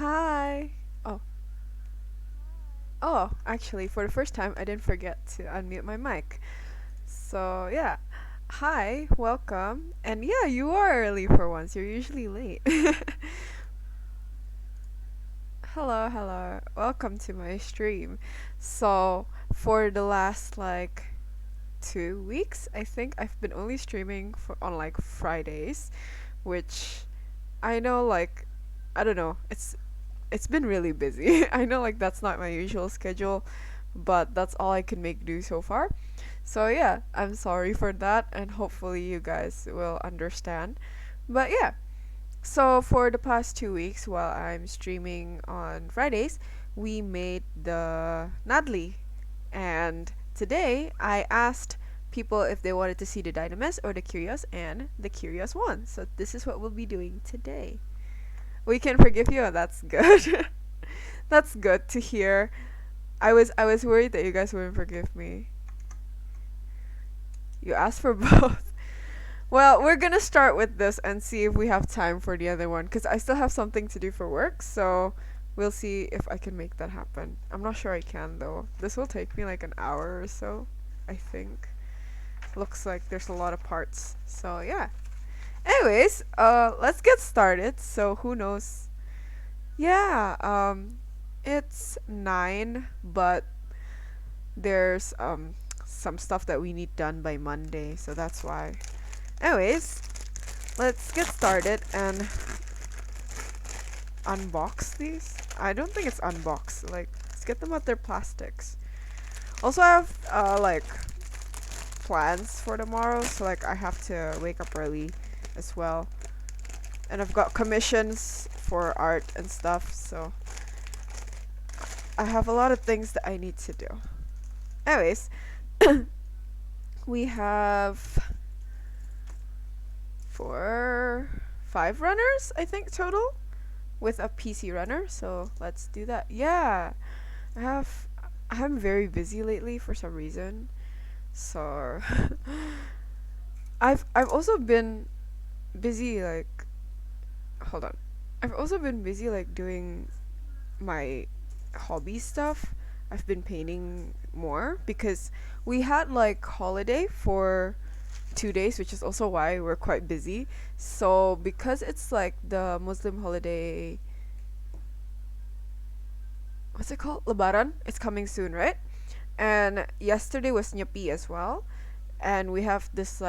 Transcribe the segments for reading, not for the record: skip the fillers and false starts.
Hi. Oh, oh, actually, for the first time, I didn't forget to unmute my mic. So, yeah. Hi, welcome. And yeah, you are early for once. You're usually late. Hello, hello. Welcome to my stream. So, for the last 2 weeks, I think I've been only streaming on Fridays, which I know I don't know. It's been really busy. I know that's not my usual schedule, but that's all I can make do so far. So yeah, I'm sorry for that and hopefully you guys will understand. But yeah, so for the past 2 weeks while I'm streaming on Fridays, we made the Nadli. And today I asked people if they wanted to see the Dynamis or the Kyrios, and the Kyrios won. So this is what we'll be doing today. We can forgive you, and that's good. That's good to hear. I was worried that you guys wouldn't forgive me. You asked for both. Well, we're gonna start with this and see if we have time for the other one, because I still have something to do for work, so we'll see if I can make that happen. I'm not sure I can though. This will take me like an hour or so, I think. Looks like there's a lot of parts. So yeah. Anyways, let's get started. So who knows? Yeah, it's 9, but there's some stuff that we need done by Monday, so that's why. Anyways, let's get started and unbox these. I don't think it's unbox. Let's get them out their plastics. Also, I have plans for tomorrow, so I have to wake up early as well. And I've got commissions for art and stuff, so I have a lot of things that I need to do. Anyways, we have 5 runners, I think, total, with a PC runner. So let's do that. Yeah, I'm very busy lately for some reason. So I've also been busy hold on. I've also been busy doing my hobby stuff. I've been painting more because we had holiday for 2 days, which is also why we're quite busy. So because it's the Muslim holiday, what's it called? Lebaran. It's coming soon, right? And yesterday was Nyepi as well, and we have this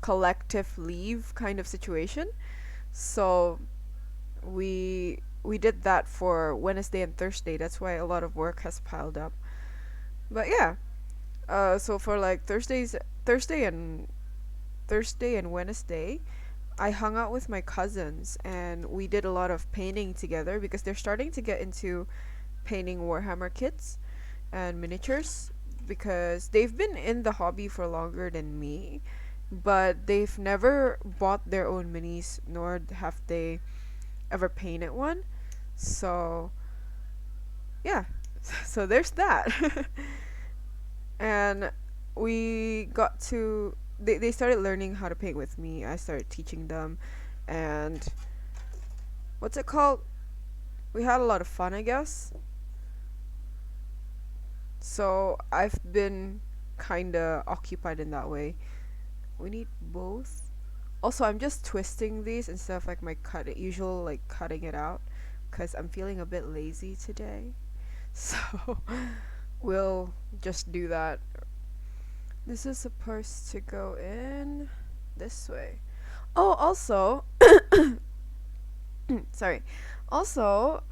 collective leave kind of situation. So we did that for Wednesday and Thursday. That's why a lot of work has piled up. But yeah, so for Thursday and Wednesday, I hung out with my cousins and we did a lot of painting together because they're starting to get into painting Warhammer kits and miniatures because they've been in the hobby for longer than me, but they've never bought their own minis nor have they ever painted one. So, yeah. So there's that. And we got to they started learning how to paint with me. I started teaching them, and what's it called? We had a lot of fun, I guess. So I've been kinda occupied in that way. We need both. Also, I'm just twisting these instead of my usual cutting it out, cause I'm feeling a bit lazy today. So we'll just do that. This is supposed to go in this way. Oh, also, sorry. Also,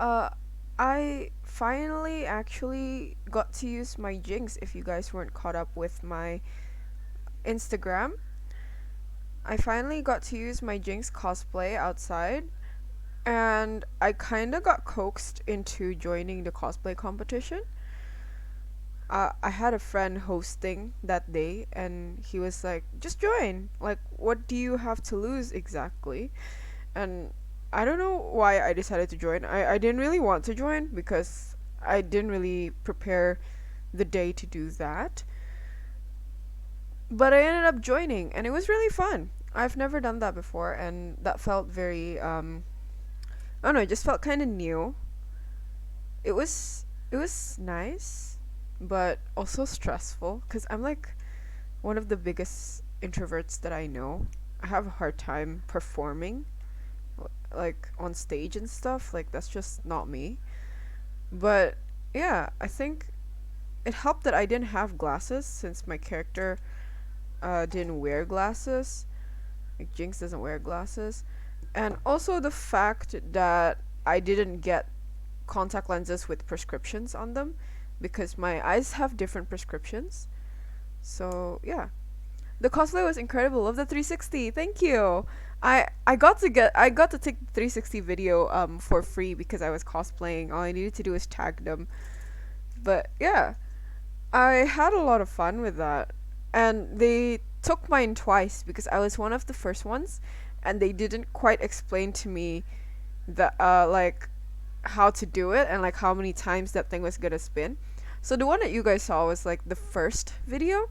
I finally actually got to use my Jinx. If you guys weren't caught up with my Instagram, I finally got to use my Jinx cosplay outside, and I kind of got coaxed into joining the cosplay competition. I had a friend hosting that day, and he was like, just join. What do you have to lose exactly? And I don't know why I decided to join. I didn't really want to join because I didn't really prepare the day to do that. But I ended up joining, and it was really fun. I've never done that before, and that felt very, I don't know, it just felt kind of new. it was nice, but also stressful because I'm like one of the biggest introverts that I know. I have a hard time performing like on stage and stuff. Like that's just not me. But yeah, I think it helped that I didn't have glasses since my character didn't wear glasses. Like Jinx doesn't wear glasses. And also the fact that I didn't get contact lenses with prescriptions on them because my eyes have different prescriptions. So, yeah. The cosplay was incredible. Love the 360. Thank you. I got to take the 360 video for free because I was cosplaying. All I needed to do was tag them. But yeah, I had a lot of fun with that. And they took mine twice because I was one of the first ones and they didn't quite explain to me the like how to do it and like how many times that thing was gonna spin. So the one that you guys saw was like the first video.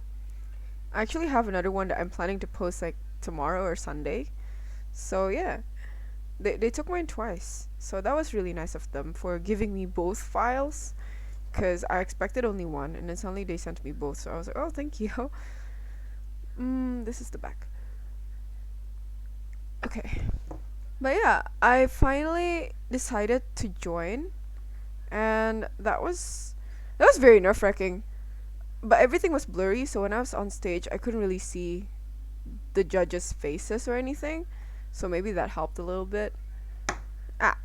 I actually have another one that I'm planning to post like tomorrow or Sunday. So yeah, they took mine twice. So that was really nice of them for giving me both files because I expected only one and then suddenly they sent me both. So I was like, oh, thank you. This is the back. Okay. But yeah, I finally decided to join and that was very nerve-wracking. But everything was blurry, so when I was on stage, I couldn't really see the judges' faces or anything. So maybe that helped a little bit.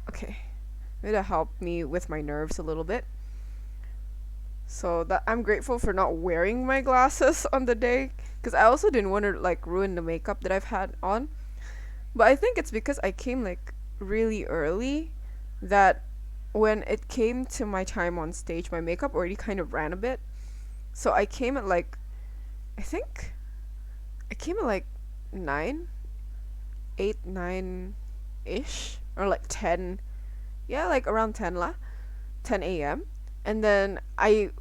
Okay. Maybe that helped me with my nerves a little bit. So that I'm grateful for not wearing my glasses on the day because I also didn't want to like ruin the makeup that I've had on. But I think it's because I came like really early that when it came to my time on stage, my makeup already kind of ran a bit. So I came at like I think I came at like 9, 8, 9 ish or like 10. Yeah, like around 10 lah. 10 a.m. And then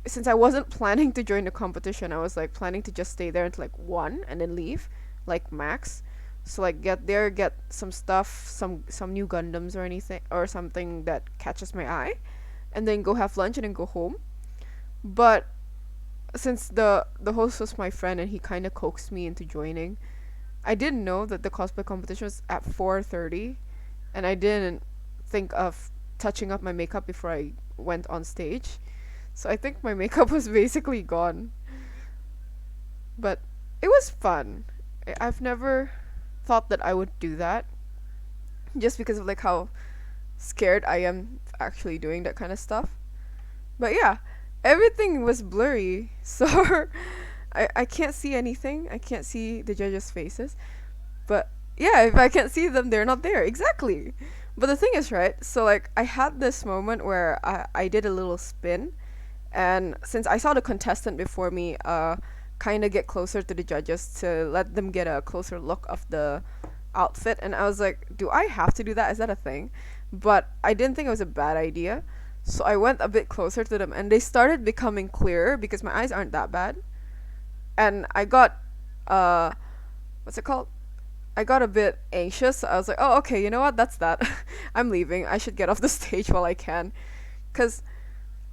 since I wasn't planning to join the competition, I was like planning to just stay there until like 1 and then leave, like max. So like get there, get some stuff, some new Gundams or anything or something that catches my eye, and then go have lunch and then go home. But since the host was my friend and he kind of coaxed me into joining, I didn't know that the cosplay competition was at 4:30, and I didn't think of touching up my makeup before I went on stage. So I think my makeup was basically gone. But it was fun. I've never thought that I would do that just because of like how scared I am actually doing that kind of stuff. But yeah, everything was blurry. So I can't see anything. I can't see the judges' faces. But yeah, if I can't see them, they're not there. Exactly. But the thing is, right? So like I had this moment where I did a little spin, and since I saw the contestant before me kind of get closer to the judges to let them get a closer look of the outfit, and I was like, do I have to do that? Is that a thing? But I didn't think it was a bad idea. So I went a bit closer to them and they started becoming clearer because my eyes aren't that bad. And I got what's it called? I got a bit anxious. So I was like, oh, okay, you know what? That's that. I'm leaving. I should get off the stage while I can. Because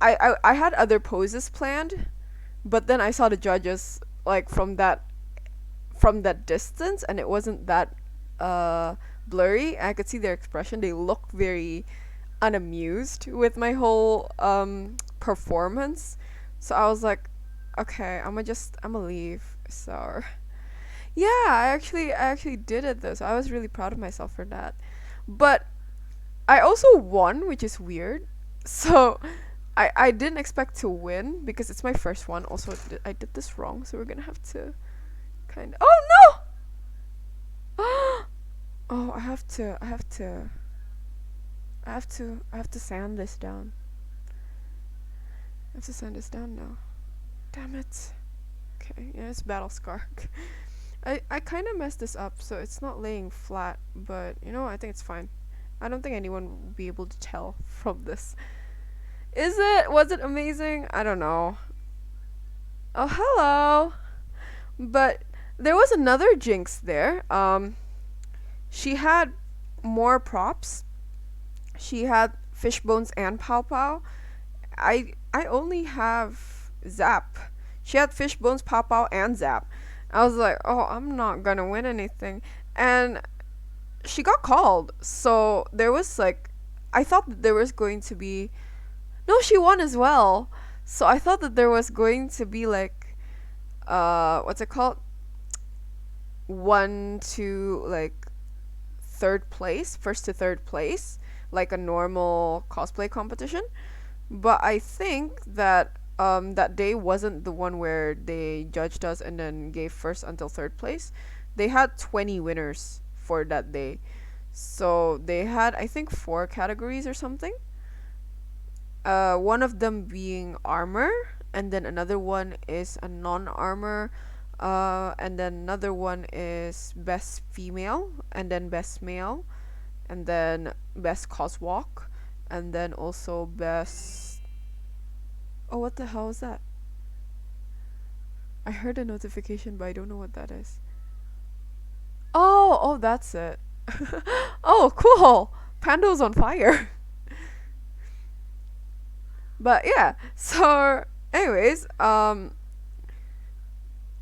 I had other poses planned, but then I saw the judges like from that distance and it wasn't that blurry. I could see their expression. They look very unamused with my whole performance. So I was like, okay, I'ma leave. So yeah, I actually did it though, so I was really proud of myself for that. But I also won, which is weird. So I didn't expect to win because it's my first one. Also, I did this wrong, so we're gonna have to kind of. Oh no! Oh, I have to sand this down. I have to sand this down now. Damn it. Okay, yeah, it's battle scar. I kind of messed this up, so it's not laying flat, but you know, I think it's fine. I don't think anyone will be able to tell from this. Is it? Was it amazing? I don't know. Oh, hello. But there was another Jinx there. She had more props. She had fish bones and pow pow, I only have Zap. She had fish bones, Pow Pow, and Zap. I was like, oh, I'm not gonna win anything. And she got called. So there was like, I thought that there was going to be. No, she won as well. So I thought that there was going to be like, what's it called? One to like third place, first to third place, like a normal cosplay competition. But I think that that day wasn't the one where they judged us and then gave first until third place. They had 20 winners for that day. So they had, I think, four categories or something. One of them being armor, and then another one is a non-armor, and then another one is best female, and then best male, and then best coswalk, and then also best. Oh, what the hell is that? I heard a notification, but I don't know what that is. Oh, that's it. Oh, cool. Pando's on fire. But yeah, so anyways,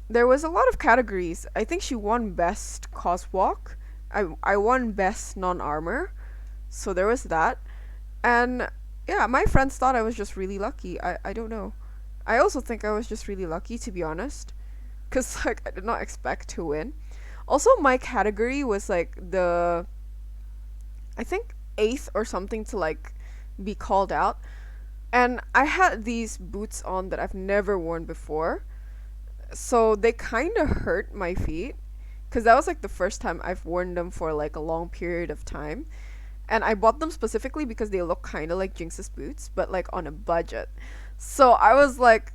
there was a lot of categories. I think she won best coswalk. I won best non-armor. So there was that. And yeah, my friends thought I was just really lucky. I don't know. I also think I was just really lucky, to be honest, cuz like I did not expect to win. Also, my category was like the, I think, eighth or something to like be called out. And I had these boots on that I've never worn before. So they kind of hurt my feet because that was like the first time I've worn them for like a long period of time. And I bought them specifically because they look kind of like Jinx's boots, but like on a budget. So I was like,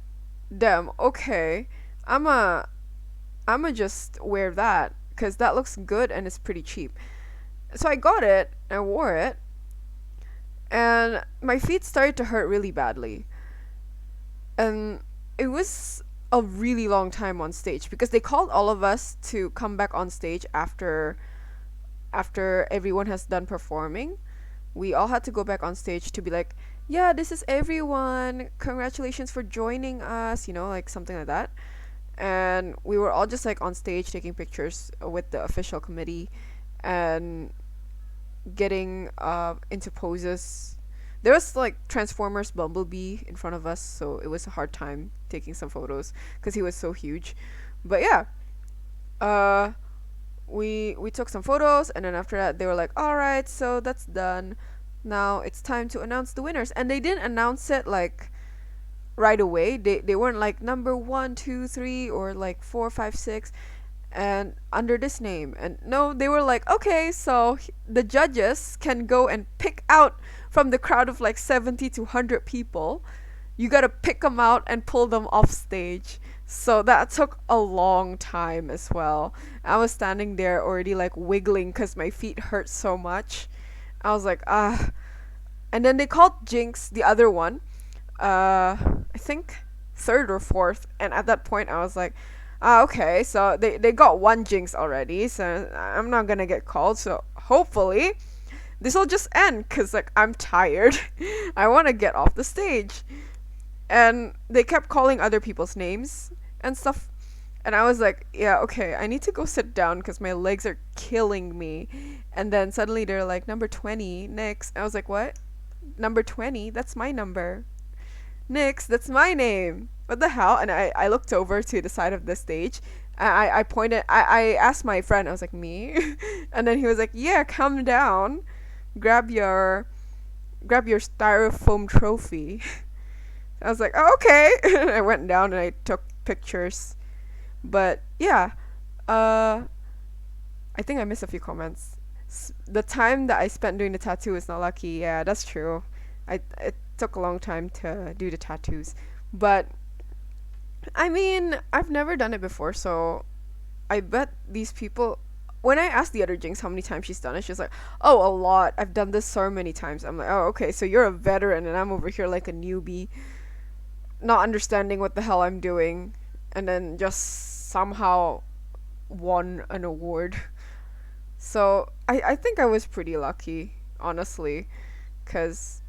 damn, okay. I'm a I'm a just wear that because that looks good and it's pretty cheap. So I got it and wore it, and my feet started to hurt really badly. And it was a really long time on stage because they called all of us to come back on stage after everyone has done performing. We all had to go back on stage to be like, yeah, this is everyone. Congratulations for joining us, like something like that. And we were all just like on stage taking pictures with the official committee and getting into poses. There was like Transformers Bumblebee in front of us, so it was a hard time taking some photos because he was so huge. But yeah, uh, we took some photos, and then after that, they were like, "All right, so that's done. Now it's time to announce the winners." And they didn't announce it like right away. They weren't like number one, two, three, or like four, five, six, and under this name. And no, they were like, okay, so the judges can go and pick out from the crowd of like 70 to 100 people. You gotta pick them out and pull them off stage. So that took a long time as well. I was standing there already like wiggling because my feet hurt so much. I was like, ah. And then they called Jinx, the other one, I think third or fourth. And at that point, I was like, okay, so they got one Jinx already, so I'm not gonna get called. So hopefully this will just end because like I'm tired. I want to get off the stage. And they kept calling other people's names and stuff. And I was like, yeah, okay, I need to go sit down because my legs are killing me. And then suddenly they're like, number 20, next. I was like, what? Number 20? That's my number. Nix, that's my name. What the hell? And I looked over to the side of the stage. I pointed, I asked my friend, I was like, me? And then he was like, yeah, come down. Grab your styrofoam trophy. I was like, oh, okay. I went down and I took pictures. But yeah, I think I missed a few comments. The time that I spent doing the tattoo is not lucky. Yeah, that's true. It took a long time to do the tattoos. But I mean, I've never done it before, so I bet these people. When I asked the other Jinx how many times she's done it, she's like, "Oh, a lot. I've done this so many times." I'm like, "Oh, okay. So you're a veteran, and I'm over here like a newbie, not understanding what the hell I'm doing, and then just somehow won an award." So I think I was pretty lucky, honestly, because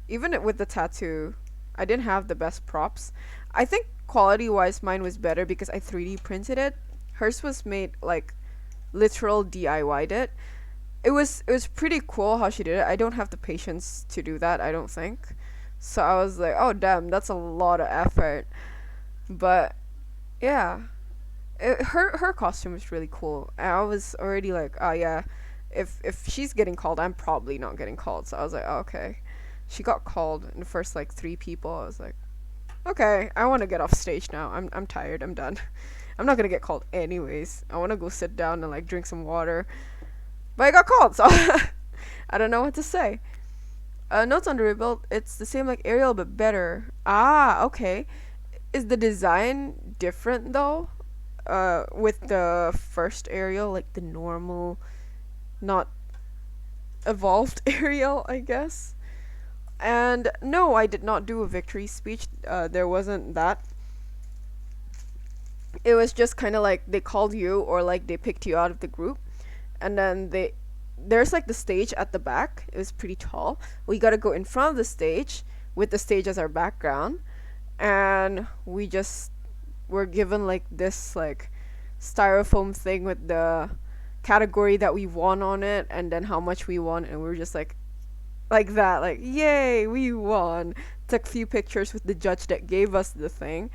even with the tattoo, I didn't have the best props. I think quality wise mine was better because I 3D printed it. Hers was made like literal DIY'd it. It was pretty cool how she did it. I don't have the patience to do that, I don't think. So I was like, "Oh damn, that's a lot of effort." But yeah, her costume was really cool. I was already like, "Oh yeah, if she's getting called, I'm probably not getting called." So I was like, oh, "Okay." She got called in the first like 3 people. I was like, "Okay, I want to get off stage now. I'm tired. I'm done. I'm not gonna get called anyways. I want to go sit down and like drink some water." But I got called, so I don't know what to say. Notes on the rebuild. It's the same like Ariel, but better. Ah, okay. Is the design different though? With the first Ariel, like the normal, not evolved Ariel, I guess. And no, I did not do a victory speech. There wasn't that. It was just kind of like they called you or like they picked you out of the group, and then there's like the stage at the back. It was pretty tall. We got to go in front of the stage with the stage as our background, and we just were given like this like styrofoam thing with the category that we won on it and then how much we won, and we were just like that, like yay, we won. Took a few pictures with the judge that gave us the thing.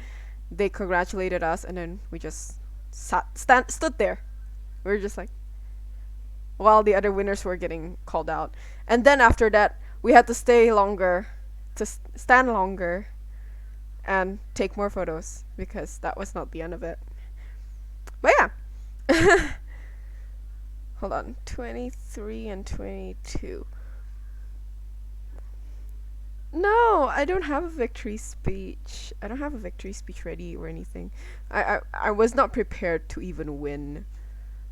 They congratulated us, and then we just stood there. We were just like, while the other winners were getting called out. And then after that, we had to stay longer, to stand longer, and take more photos because that was not the end of it. But yeah, hold on, 23 and 22. No, I don't have a victory speech. I don't have a victory speech ready or anything. I was not prepared to even win.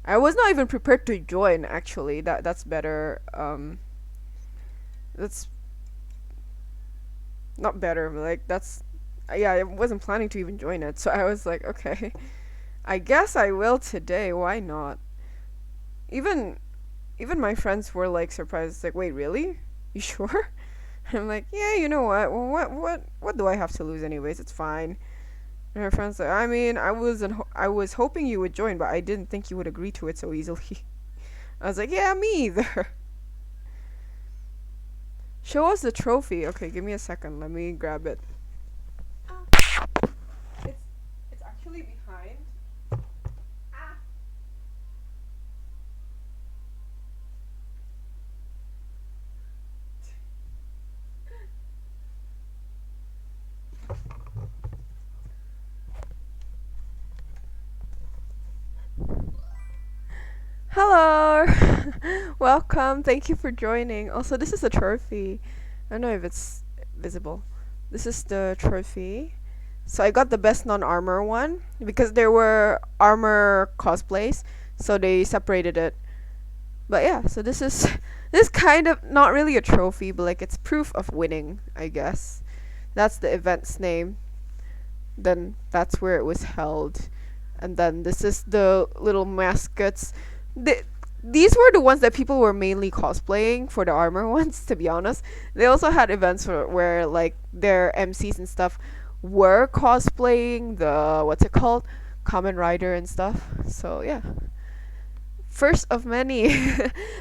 I was not even prepared to join. Actually, that's better. That's not better. But like that's, yeah. I wasn't planning to even join it, so I was like, okay, I guess I will today. Why not? Even even my friends were like surprised. Like, wait, really? You sure? I'm like, yeah. You know what? Well, what do I have to lose anyways? It's fine. And her friends like, I mean, I was hoping you would join, but I didn't think you would agree to it so easily. I was like, yeah, me either. Show us the trophy. Okay, give me a second. Let me grab it. It's it's actually behind. Ah. Hello. Welcome. Thank you for joining. Also, this is a trophy. I don't know if it's visible. This is the trophy. So I got the best non-armor one because there were armor cosplays, so they separated it. But yeah, so this is this kind of not really a trophy, but like it's proof of winning, I guess. That's the event's name. Then that's where it was held. And then this is the little mascots. The, these were the ones that people were mainly cosplaying for the armor ones, to be honest. They also had events where like their MCs and stuff were cosplaying the, what's it called? Kamen Rider and stuff. So yeah. First of many.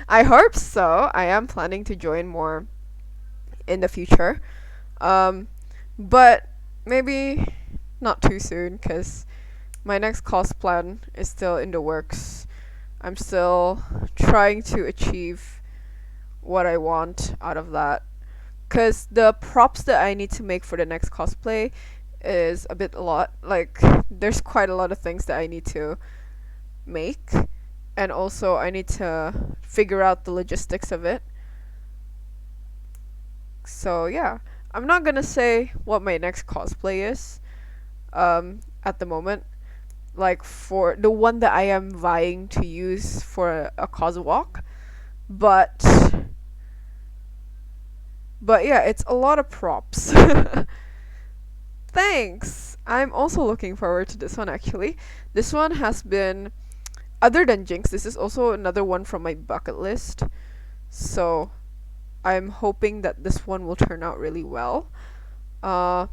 I hope so. I am planning to join more in the future. Um, but maybe not too soon because my next cos plan is still in the works. I'm still trying to achieve what I want out of that. Because the props that I need to make for the next cosplay is a lot. Like, there's quite a lot of things that I need to make. And also, I need to figure out the logistics of it. So, yeah. I'm not gonna say what my next cosplay is at the moment. Like, for the one that I am vying to use for a cos walk. But yeah, it's a lot of props. Thanks. I'm also looking forward to this one actually. This one has been, other than Jinx, this is also another one from my bucket list. So I'm hoping that this one will turn out really well. Uh,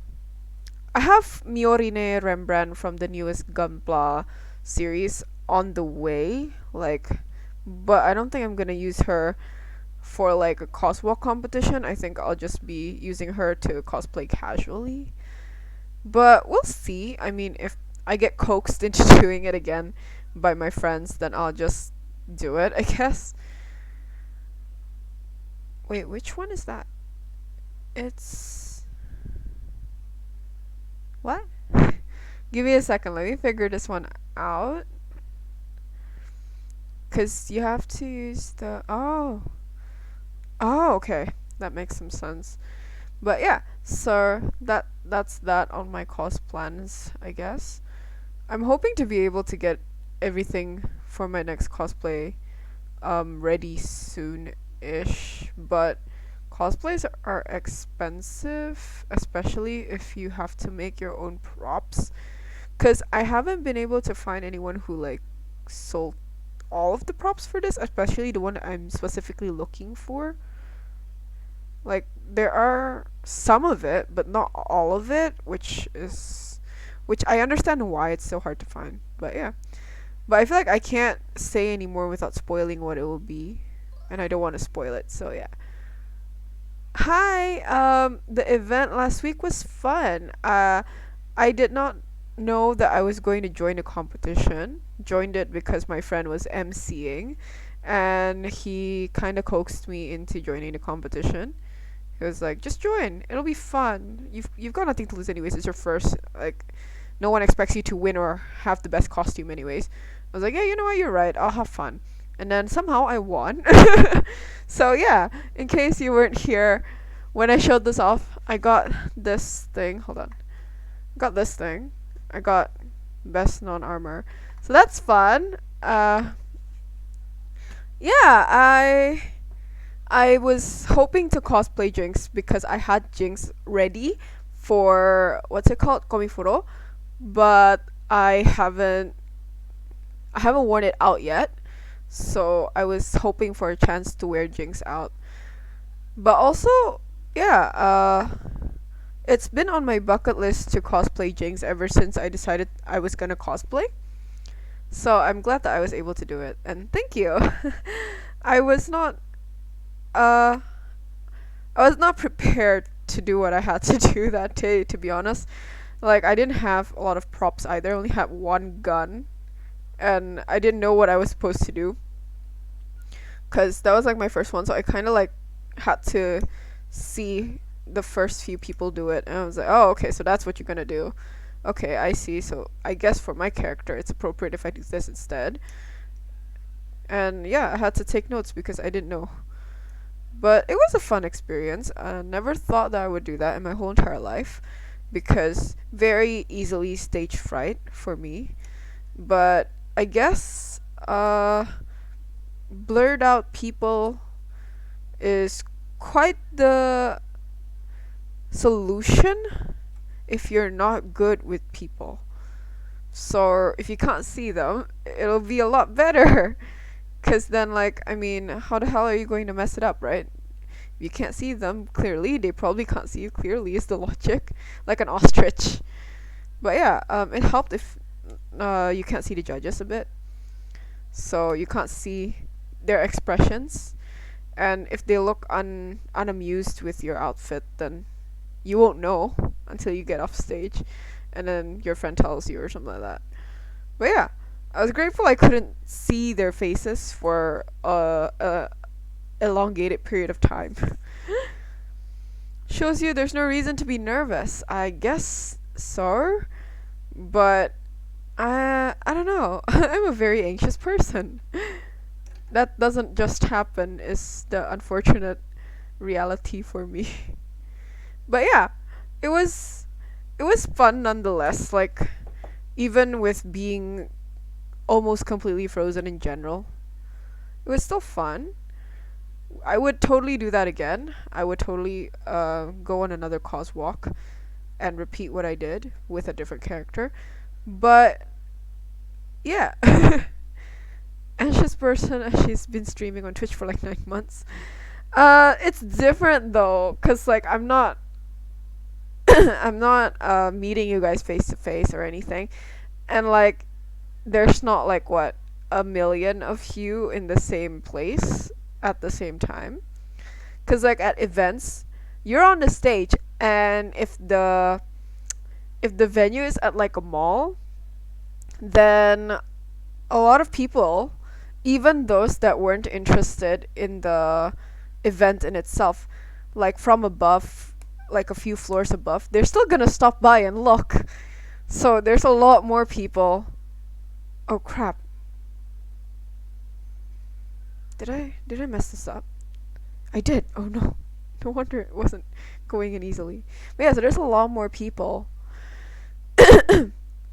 I have Miorine Rembrandt from the newest Gunpla series on the way, like, but I don't think I'm gonna use her for like a coswalk competition. I think I'll just be using her to cosplay casually. But we'll see. I mean, if I get coaxed into doing it again by my friends, then I'll just do it, I guess. Wait, which one is that? It's. What? Give me a second. Let me figure this one out. Because you have to use the. Oh. Oh, okay. That makes some sense. But yeah, so that's that on my cost plans, I guess. I'm hoping to be able to get everything for my next cosplay ready soon-ish, but cosplays are expensive, especially if you have to make your own props. Cause I haven't been able to find anyone who like sold all of the props for this, especially the one I'm specifically looking for. Like there are some of it, but not all of it, which I understand why it's so hard to find. But yeah. But I feel like I can't say anymore without spoiling what it will be, and I don't want to spoil it. So yeah. Hi. The event last week was fun. I did not know that I was going to join a competition. Joined it because my friend was emceeing, and he kind of coaxed me into joining the competition. He was like, "Just join. It'll be fun. You've got nothing to lose anyways. It's your first. Like, no one expects you to win or have the best costume anyways." I was like, "Yeah, you know what? You're right. I'll have fun." And then somehow I won. So yeah, in case you weren't here when I showed this off, I got this thing. Hold on. Got this thing. I got best non-armor. So that's fun. Yeah, I was hoping to cosplay Jinx because I had Jinx ready for what's it called, Komifuro, but I haven't worn it out yet. So I was hoping for a chance to wear Jinx out. But also, yeah, it's been on my bucket list to cosplay Jinx ever since I decided I was gonna cosplay. So I'm glad that I was able to do it, and thank you. I was not uh I was not prepared to do what I had to do that day, to be honest. Like I didn't have a lot of props either. I only had one gun, and I didn't know what I was supposed to do cuz that was like my first one, so I kind of like had to see the first few people do it, and I was like, "Oh, okay, so that's what you're going to do." Okay, I see. So I guess for my character, it's appropriate if I do this instead. And yeah, I had to take notes because I didn't know. But it was a fun experience. I never thought that I would do that in my whole entire life because very easily stage fright for me. But I guess blurred out people is quite the solution if you're not good with people. So if you can't see them, it'll be a lot better. Cause then, like, I mean, how the hell are you going to mess it up, right? If you can't see them clearly, they probably can't see you clearly. Is the logic like an ostrich? But yeah, it helped if you can't see the judges a bit, so you can't see their expressions, and if they look unamused with your outfit, then you won't know until you get off stage, and then your friend tells you or something like that. But yeah, I was grateful I couldn't see their faces for a elongated period of time. Shows you there's no reason to be nervous. I guess so, but I don't know. I'm a very anxious person. That doesn't just happen. Is the unfortunate reality for me. But yeah, it was it was fun nonetheless. Like even with being almost completely frozen in general, it was still fun. I would totally do that again. I would totally go on another cause walk and repeat what I did with a different character. But yeah, anxious person. She's been streaming on Twitch for like 9 months. It's different though, cause like I'm not. I'm not meeting you guys face to face or anything. And like there's not like what, a million of you in the same place at the same time. Cuz like at events, you're on the stage, and if the venue is at like a mall, then a lot of people, even those that weren't interested in the event in itself, like from above, like a few floors above, they're still gonna stop by and look. So there's a lot more people. Oh crap. Did I mess this up? I did. Oh no. No wonder it wasn't going in easily. But yeah, so there's a lot more people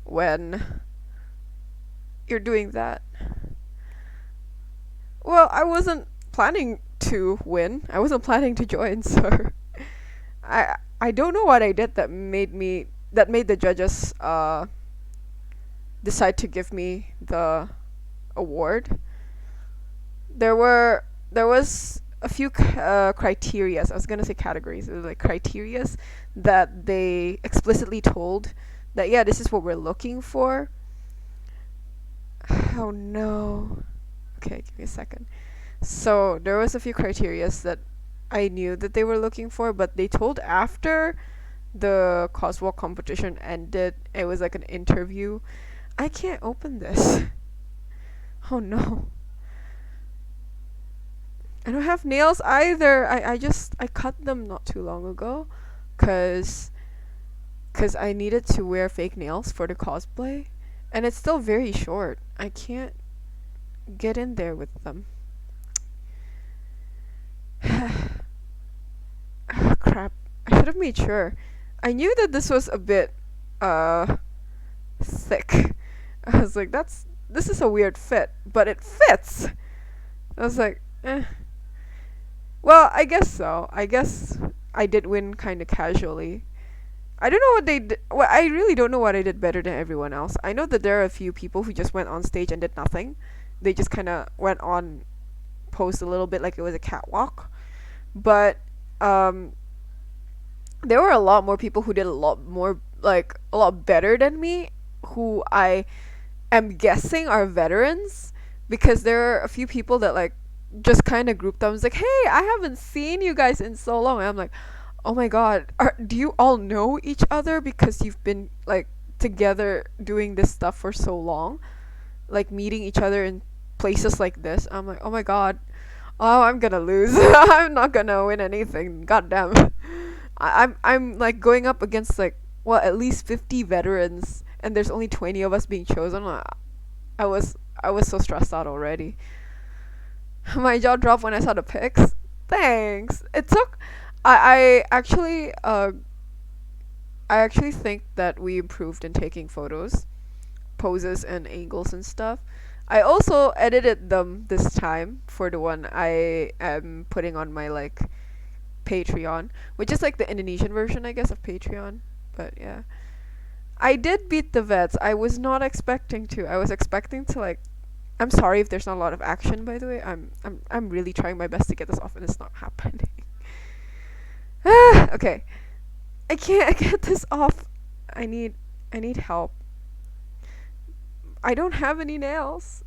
when you're doing that. Well, I wasn't planning to win. I wasn't planning to join, so I don't know what I did that made the judges decide to give me the award. There was a few criterias. I was gonna say categories. It was like criterias that they explicitly told that yeah, this is what we're looking for. Oh no. Okay, give me a second. So there was a few criterias that I knew that they were looking for, but they told after the Coswalk competition ended, it was like an interview. I can't open this. Oh no. I don't have nails either. I cut them not too long ago, cause cause I needed to wear fake nails for the cosplay, and it's still very short. I can't get in there with them. Ah, crap. I should have made sure. I knew that this was a bit uh thick. I was like, this is a weird fit, but it fits. I was like, eh. Well, I guess so. I guess I did win kind of casually. I don't know what they did. Well, I really don't know what I did better than everyone else. I know that there are a few people who just went on stage and did nothing. They just kind of went on, posed a little bit like it was a catwalk. But um, there were a lot more people who did a lot more, like a lot better than me, who I am guessing are veterans, because there are a few people that like just kind of grouped them. It's like, hey, I haven't seen you guys in so long. And I'm like, oh my god, do you all know each other because you've been like together doing this stuff for so long, like meeting each other in places like this? I'm like, oh my god, oh, I'm gonna lose. I'm not gonna win anything. God damn. I'm like going up against like, well, at least 50 veterans, and there's only 20 of us being chosen. I was I was so stressed out already. My jaw dropped when I saw the pics. Thanks. It took. I actually think that we improved in taking photos, poses, and angles and stuff. I also edited them this time for the one I am putting on my like Patreon, which is like the Indonesian version, I guess, of Patreon. But yeah, I did beat the vets. I was not expecting to. I was expecting to like. I'm sorry if there's not a lot of action. By the way, I'm really trying my best to get this off, and it's not happening. Okay, I can't get this off. I need help. I don't have any nails.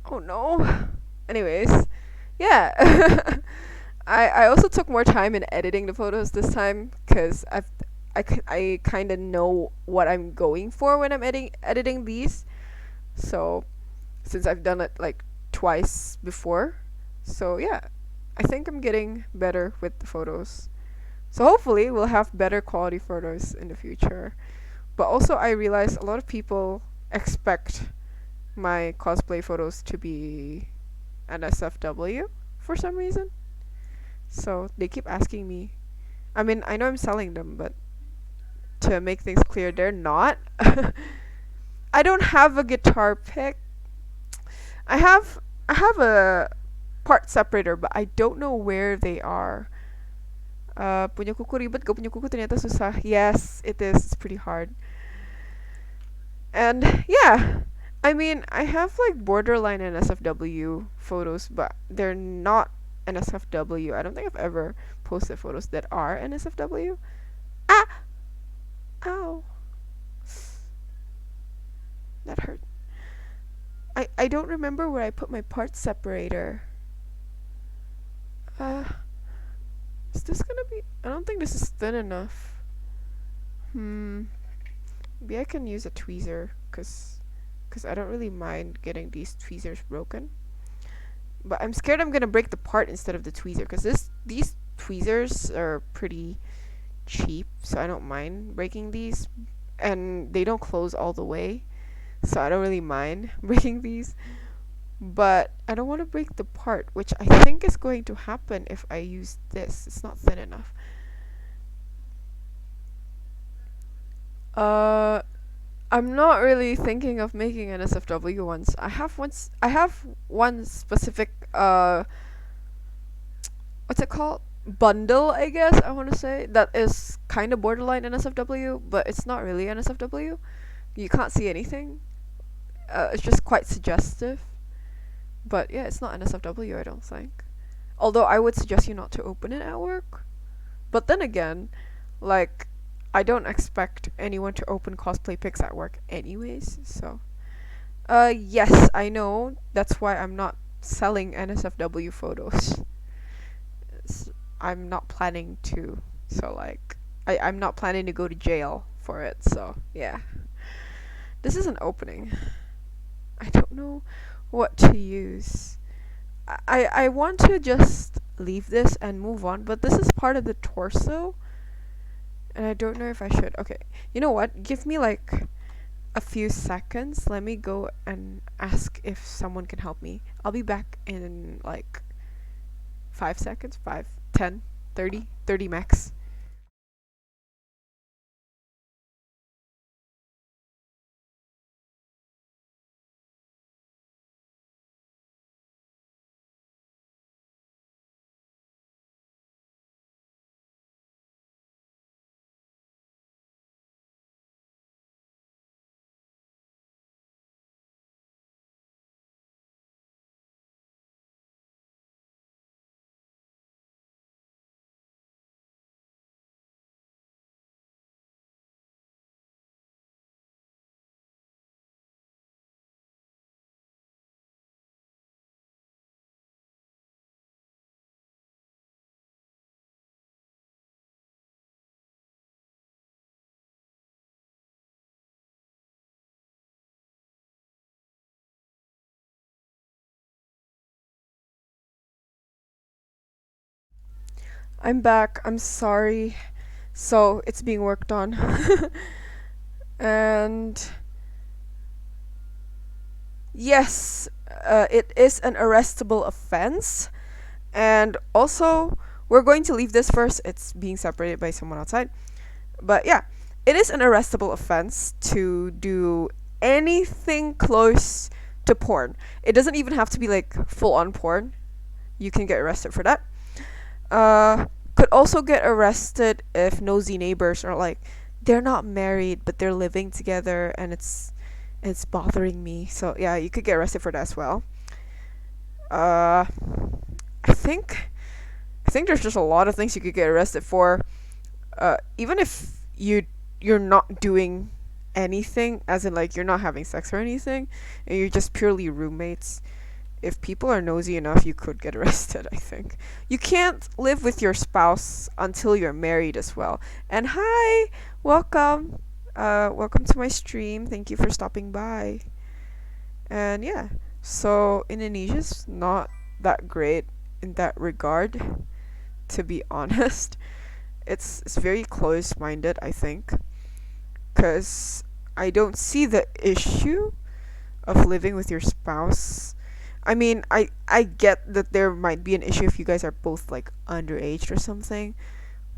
Oh no. Anyways, yeah. I also took more time in editing the photos this time because I kind of know what I'm going for when I'm editing these. So since I've done it like twice before, so yeah, I think I'm getting better with the photos. So hopefully we'll have better quality photos in the future. But also I realize a lot of people expect my cosplay photos to be an SFW for some reason. So they keep asking me. I mean, I know I'm selling them, but to make things clear, they're not. I don't have a guitar pick. I have a part separator, but I don't know where they are. Punya kuku ribet, gak punya kuku ternyata susah. Yes, it is. It's pretty hard. And yeah, I mean, I have like borderline and SFW photos, but they're not NSFW. I don't think I've ever posted photos that are NSFW. Ah! Ow. That hurt. I don't remember where I put my part separator. Uh, is this gonna be... I don't think this is thin enough. Maybe I can use a tweezer, cause I don't really mind getting these tweezers broken. But I'm scared I'm gonna break the part instead of the tweezer, cause these tweezers are pretty cheap, so I don't mind breaking these, and they don't close all the way, so I don't really mind breaking these. But I don't want to break the part, which I think is going to happen if I use this. It's not thin enough. Uh, I'm not really thinking of making an SFW ones. I have one specific what's it called? Bundle, I guess I want to say, that is kind of borderline NSFW, but it's not really NSFW. You can't see anything. It's just quite suggestive. But yeah, it's not NSFW, I don't think. Although I would suggest you not to open it at work. But then again, like, I don't expect anyone to open cosplay pics at work anyways, so. Yes, I know. That's why I'm not selling NSFW photos. I'm not planning to. So, like, I'm not planning to go to jail for it, so, yeah. This is an opening. I don't know what to use. I want to just leave this and move on, but this is part of the torso, and I don't know if I should. Okay, you know what? Give me like a few seconds. Let me go and ask if someone can help me. I'll be back in like 5 seconds. 5, 10, 30, 30 max. I'm back. I'm sorry. So, it's being worked on. And yes, it is an arrestable offense. And also, we're going to leave this first. It's being separated by someone outside. But yeah, it is an arrestable offense to do anything close to porn. It doesn't even have to be like full on porn. You can get arrested for that. Could also get arrested if nosy neighbors are like, they're not married but they're living together and it's bothering me. So yeah, you could get arrested for that as well. Uh, I think I think there's just a lot of things you could get arrested for. Even if you're not doing anything, as in like you're not having sex or anything, and you're just purely roommates. If people are nosy enough, you could get arrested, I think. You can't live with your spouse until you're married as well. And hi, welcome. Welcome to my stream. Thank you for stopping by. And yeah, so Indonesia's not that great in that regard, to be honest. It's very close-minded, I think, cuz I don't see the issue of living with your spouse. I mean, I get that there might be an issue if you guys are both like underage or something,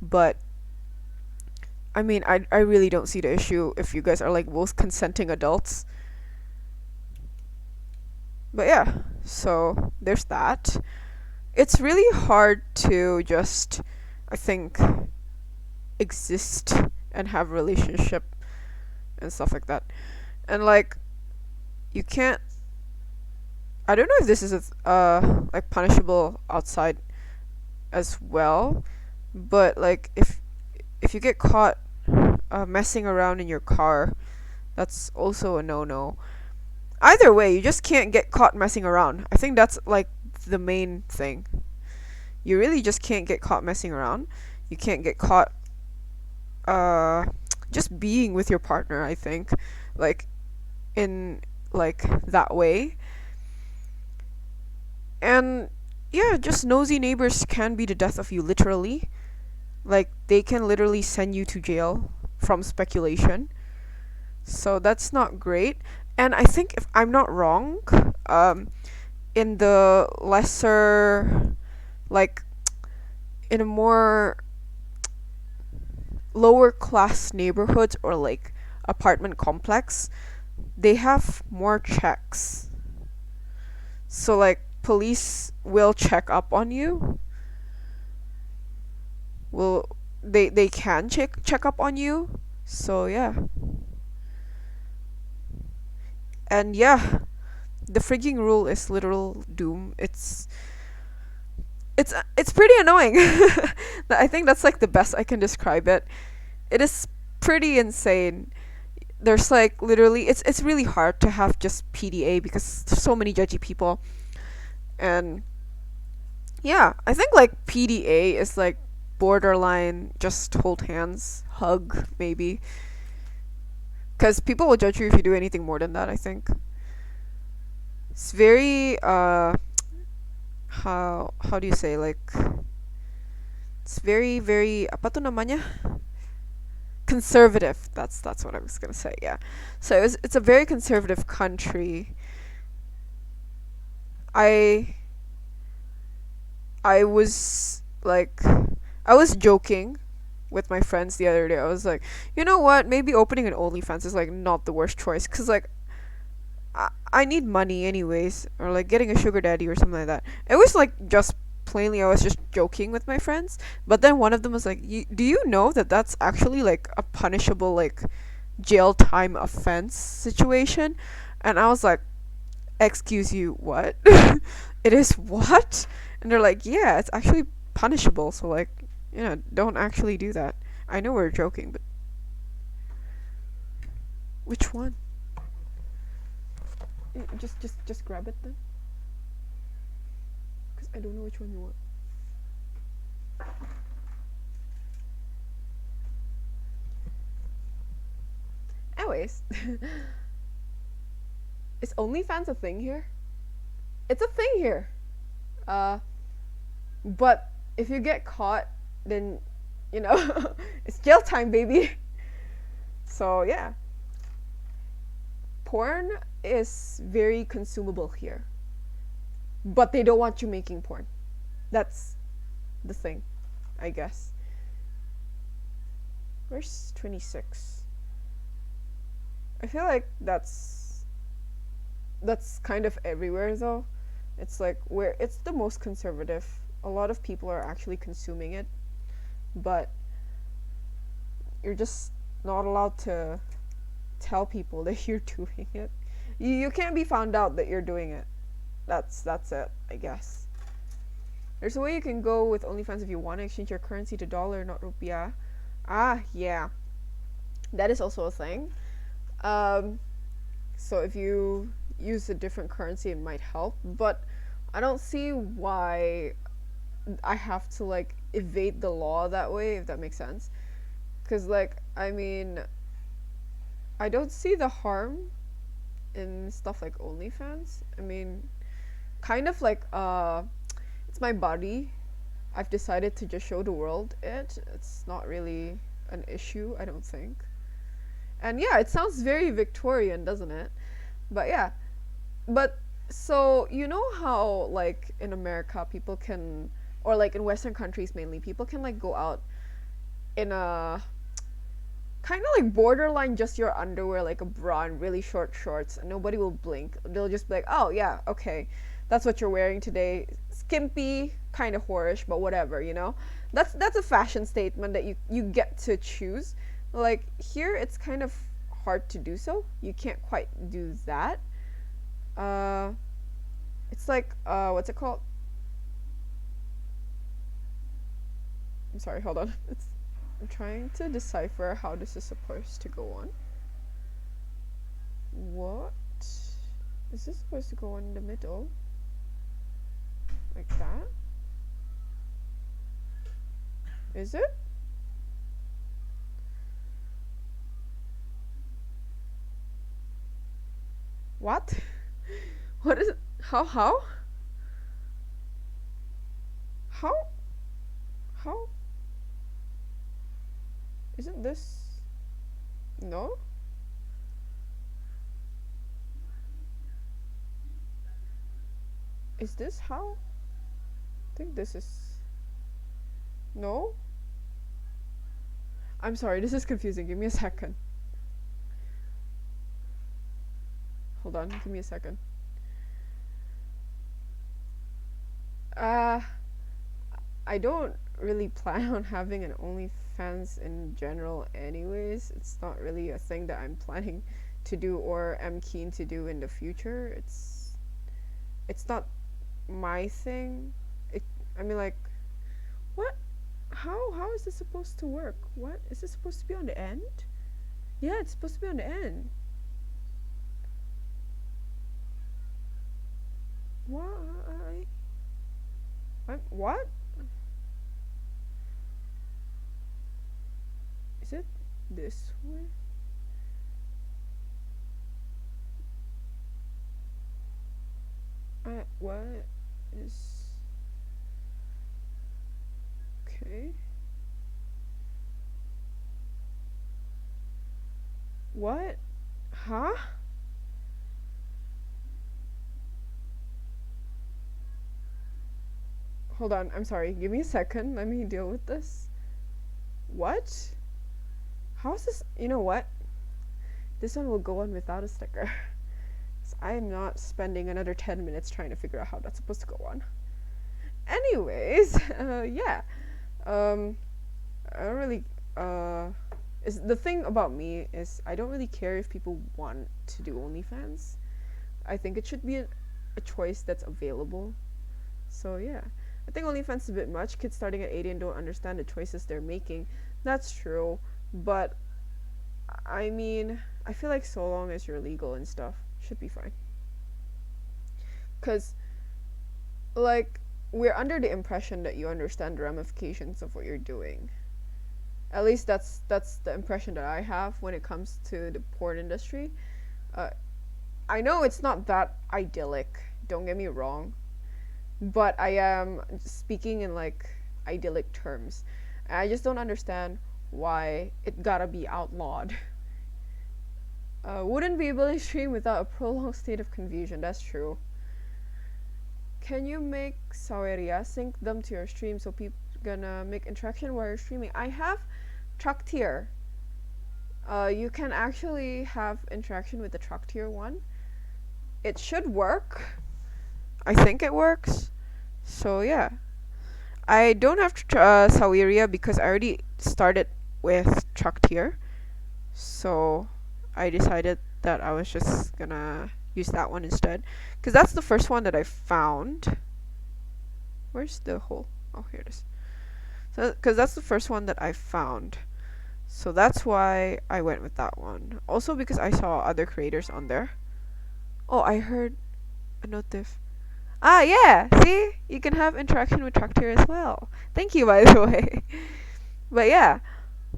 but I mean, I really don't see the issue if you guys are like both consenting adults. But yeah, so there's that. It's really hard to just, I think, exist and have a relationship and stuff like that. And like, you can't, I don't know if this is like punishable outside as well. But like if you get caught messing around in your car, that's also a no-no. Either way, you just can't get caught messing around. I think that's like the main thing. You really just can't get caught messing around. You can't get caught uh just being with your partner, I think. Like in like that way. And yeah, just nosy neighbors can be the death of you literally. Like they can literally send you to jail from speculation. So that's not great. And I think if I'm not wrong, um in the lesser like in a more lower class neighborhoods or like apartment complex, they have more checks. So like police will check up on you. Will they can check up on you. So yeah. And yeah, the frigging rule is literal doom. It's pretty annoying. I think that's like the best I can describe it. It is pretty insane. There's like literally it's really hard to have just PDA because there's so many judgy people. And yeah, I think like PDA is like borderline just hold hands, hug maybe. Cuz people will judge you if you do anything more than that, I think. It's very how do you say like it's very apa tuh namanya? Conservative. That's what I was going to say. Yeah. So it's a very conservative country. I I was like I was joking with my friends the other day. I was like, you know what? Maybe opening an OnlyFans is like not the worst choice because like I need money anyways, or like getting a sugar daddy or something like that. It was like just plainly I was just joking with my friends, but then one of them was like, "Do you know that that's actually like a punishable like jail time offense situation?" And I was like, "Excuse you, what?" It is what? And they're like, "Yeah, it's actually punishable. So like, don't actually do that." I know we're joking, but which one? Just grab it then, because I don't know which one you want. Anyways, is OnlyFans a thing here? It's a thing here. Uh, but if you get caught, then it's jail time, baby. So yeah, porn is very consumable here, but they don't want you making porn. That's the thing, I guess. Where's 26? I feel like that's kind of everywhere though. It's like where it's the most conservative. A lot of people are actually consuming it, but you're just not allowed to tell people that you're doing it. You can't be found out that you're doing it. That's it, I guess. There's a way you can go with OnlyFans if you want to exchange your currency to dollar, not rupiah. Ah, yeah. That is also a thing. So if you use a different currency, it might help. But I don't see why I have to like evade the law that way, if that makes sense. Because like, I mean, I don't see the harm in stuff like OnlyFans. I mean, kind of like it's my body. I've decided to just show the world it. It's not really an issue, I don't think. And yeah, it sounds very Victorian, doesn't it? But yeah. But so you know how like in America people can, or like in Western countries mainly, people can like go out in a kind of like borderline just your underwear, like a bra and really short shorts, and nobody will blink. They'll just be like, oh yeah, okay, that's what you're wearing today. Skimpy, kind of whorish, but whatever. That's a fashion statement that you get to choose. Like here it's kind of hard to do so. You can't quite do that. uh it's like what's it called? I'm sorry, hold on. I'm trying to decipher how this is supposed to go on. What? Is this supposed to go on in the middle? Like that? Is it? What? What is it? How? How? How? Isn't this... No? Is this how? I think this is... No? I'm sorry, this is confusing. Give me a second. Hold on, give me a second. Uh, I don't really plan on having an OnlyFans in general anyways. It's not really a thing that I'm planning to do or am keen to do in the future. It's not my thing. I mean, like, what? How is this supposed to work? What? Is this supposed to be on the end? Yeah, it's supposed to be on the end. Why? What? Is it this way? What is... Okay. What? Huh? Hold on, I'm sorry. Give me a second. Let me deal with this. What? How is this? You know what? This one will go on without a sticker. So I am not spending another 10 minutes trying to figure out how that's supposed to go on. Anyways, yeah. I don't really, is the thing about me is I don't really care if people want to do OnlyFans. I think it should be a choice that's available. So yeah, I think OnlyFans is a bit much. Kids starting at 18 don't understand the choices they're making. That's true, but I mean, I feel like so long as you're legal and stuff, should be fine. Cause like we're under the impression that you understand the ramifications of what you're doing. At least that's the impression that I have when it comes to the porn industry. Uh, I know it's not that idyllic. Don't get me wrong, but I am speaking in like idyllic terms. I just don't understand why it gotta be outlawed. Wouldn't be able to stream without a prolonged state of confusion. That's true. Can you make Saweria sync them to your stream so people gonna make interaction while you're streaming? I have Traktier. You can actually have interaction with the Traktier one. It should work. I think it works. So yeah. I don't have Saweria because I already started with Traktier. So I decided that I was just gonna use that one instead. Because that's the first one that I found. Where's the hole? Oh, here it is. So, because that's the first one that I found. So that's why I went with that one. Also because I saw other creators on there. Oh, I heard a notif. Ah, yeah! See? You can have interaction with Traktier as well. Thank you, by the way. But yeah.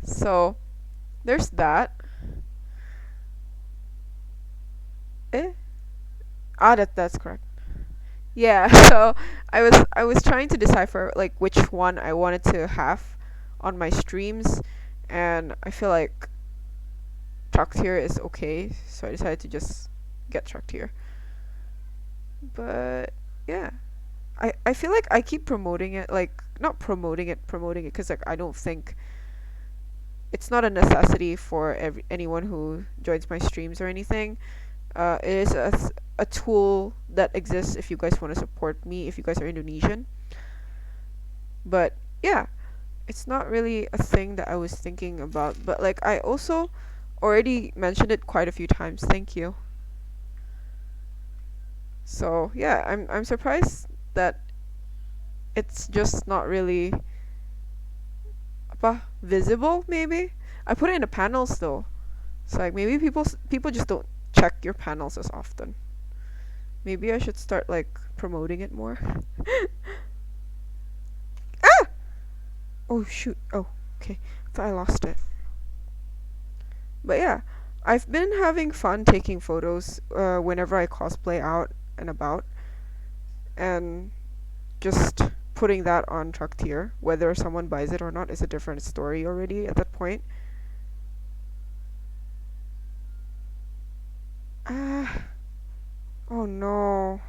So, there's that. Eh? Ah, that's correct. Yeah, so I was trying to decipher like which one I wanted to have on my streams, and I feel like Traktier is okay, so I decided to just get Traktier. But yeah, I feel like I keep promoting it, like not promoting it because like I don't think it's not a necessity for anyone who joins my streams or anything. It is a tool that exists if you guys want to support me, if you guys are Indonesian. But yeah, it's not really a thing that I was thinking about. But like I also already mentioned it quite a few times. Thank you. So yeah, I'm surprised that it's just not really visible maybe. I put it in the panels though. So like maybe people just don't check your panels as often. Maybe I should start like promoting it more. Ah! Oh shoot. Oh, okay. I thought I lost it. But yeah, I've been having fun taking photos whenever I cosplay out and about, and just putting that on Traktier. Whether someone buys it or not is a different story already at that point. Ah, oh no.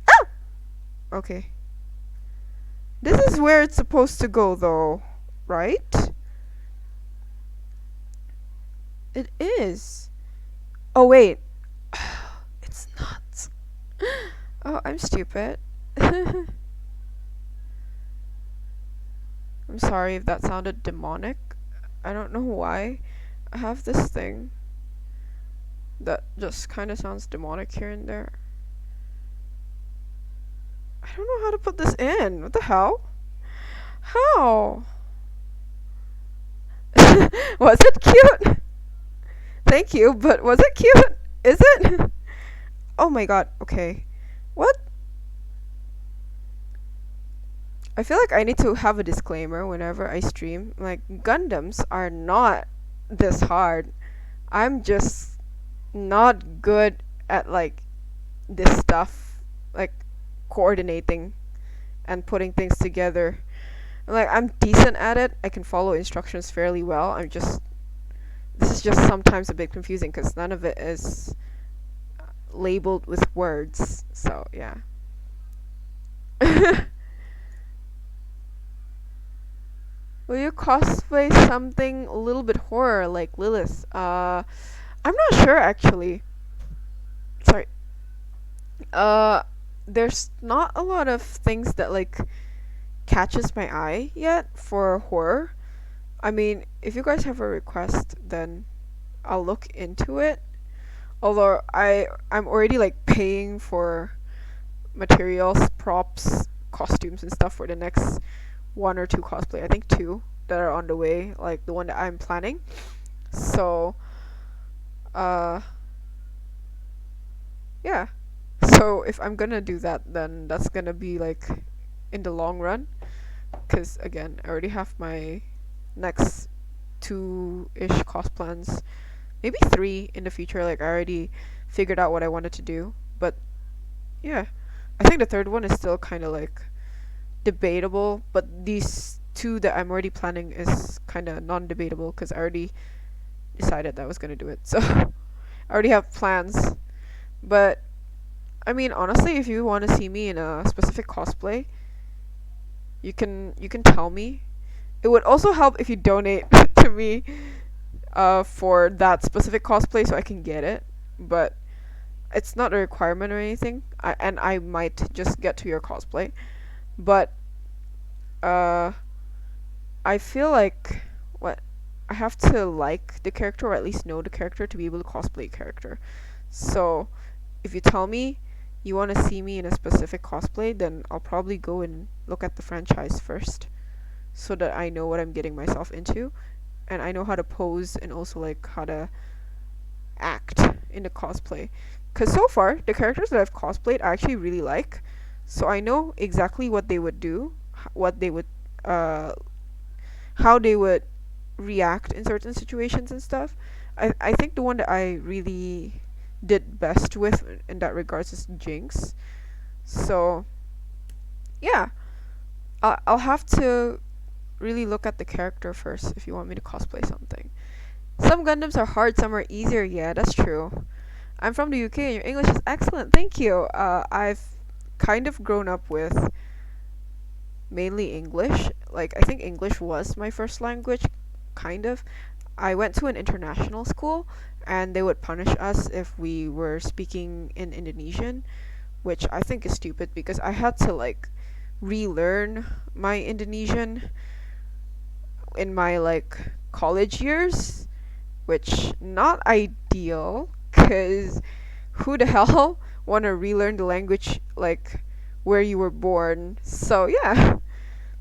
Ah! Okay. This is where it's supposed to go though, right? It is. Oh wait. It's not. Oh, I'm stupid. I'm sorry if that sounded demonic. I don't know why. I have this thing that just kind of sounds demonic here and there. I don't know how to put this in. What the hell? How? Was it cute? Thank you, but was it cute? Is it? Oh my god, okay. What? I feel like I need to have a disclaimer whenever I stream. Like, Gundams are not this hard. I'm just not good at, like, this stuff. Like, coordinating and putting things together. Like, I'm decent at it. I can follow instructions fairly well. This is just sometimes a bit confusing because none of it is labeled with words. So, yeah. Will you cosplay something a little bit horror like Lilith? I'm not sure actually. Sorry. Uh, there's not a lot of things that like catches my eye yet for horror. I mean, if you guys have a request, then I'll look into it. Although I'm already like paying for materials, props, costumes and stuff for the next one or two cosplay. I think two that are on the way, like the one that I'm planning. So, uh, yeah. So if I'm gonna do that, then that's gonna be like in the long run. Cause again, I already have my next two-ish cost plans, maybe three in the future. Like I already figured out what I wanted to do, but yeah, I think the third one is still kind of like debatable. But these two that I'm already planning is kind of non-debatable because I already decided that I was gonna do it. So I already have plans. But I mean, honestly, if you want to see me in a specific cosplay, you can tell me. It would also help if you donate to me for that specific cosplay so I can get it. But it's not a requirement or anything. I might just get to your cosplay. But uh I feel like what I have to like the character or at least know the character to be able to cosplay a character. So if you tell me you want to see me in a specific cosplay, then I'll probably go and look at the franchise first so that I know what I'm getting myself into and I know how to pose and also like how to act in the cosplay. Cuz so far the characters that I've cosplayed I actually really like. So I know exactly what they would do, what they would uh how they would react in certain situations and stuff. I think the one that I really did best with in that regards is Jinx. So yeah, I'll have to really look at the character first if you want me to cosplay something. Some Gundams are hard, some are easier. Yeah, that's true. I'm from the UK and your English is excellent. Thank you. I've kind of grown up with mainly English. Like I think English was my first language, kind of. I went to an international school and they would punish us if we were speaking in Indonesian, which I think is stupid because I had to like relearn my Indonesian in my like college years, which not ideal cuz who the hell want to relearn the language like where you were born. So yeah,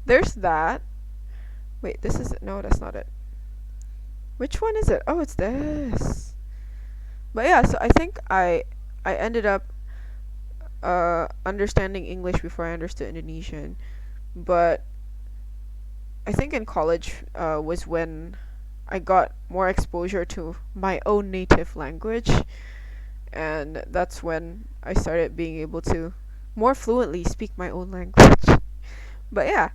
there's that. Wait, this is it. No, that's not it. Which one is it? Oh, it's this. But yeah, so I think I ended up understanding English before I understood Indonesian. But I think in college was when I got more exposure to my own native language, and that's when I started being able to more fluently speak my own language. But yeah,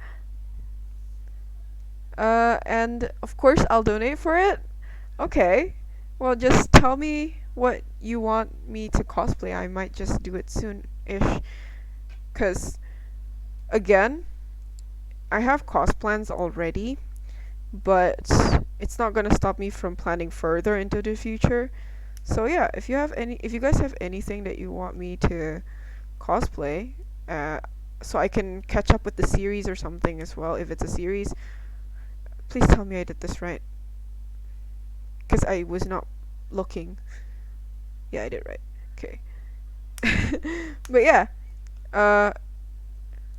and of course I'll donate for it. Okay, well just tell me what you want me to cosplay. I might just do it soon-ish. Cause again, I have cos plans already, but it's not gonna stop me from planning further into the future. So yeah, if you guys have anything that you want me to cosplay, uh, so I can catch up with the series or something as well. If it's a series, please tell me I did this right, because I was not looking. Yeah, I did right. Okay. But yeah, uh,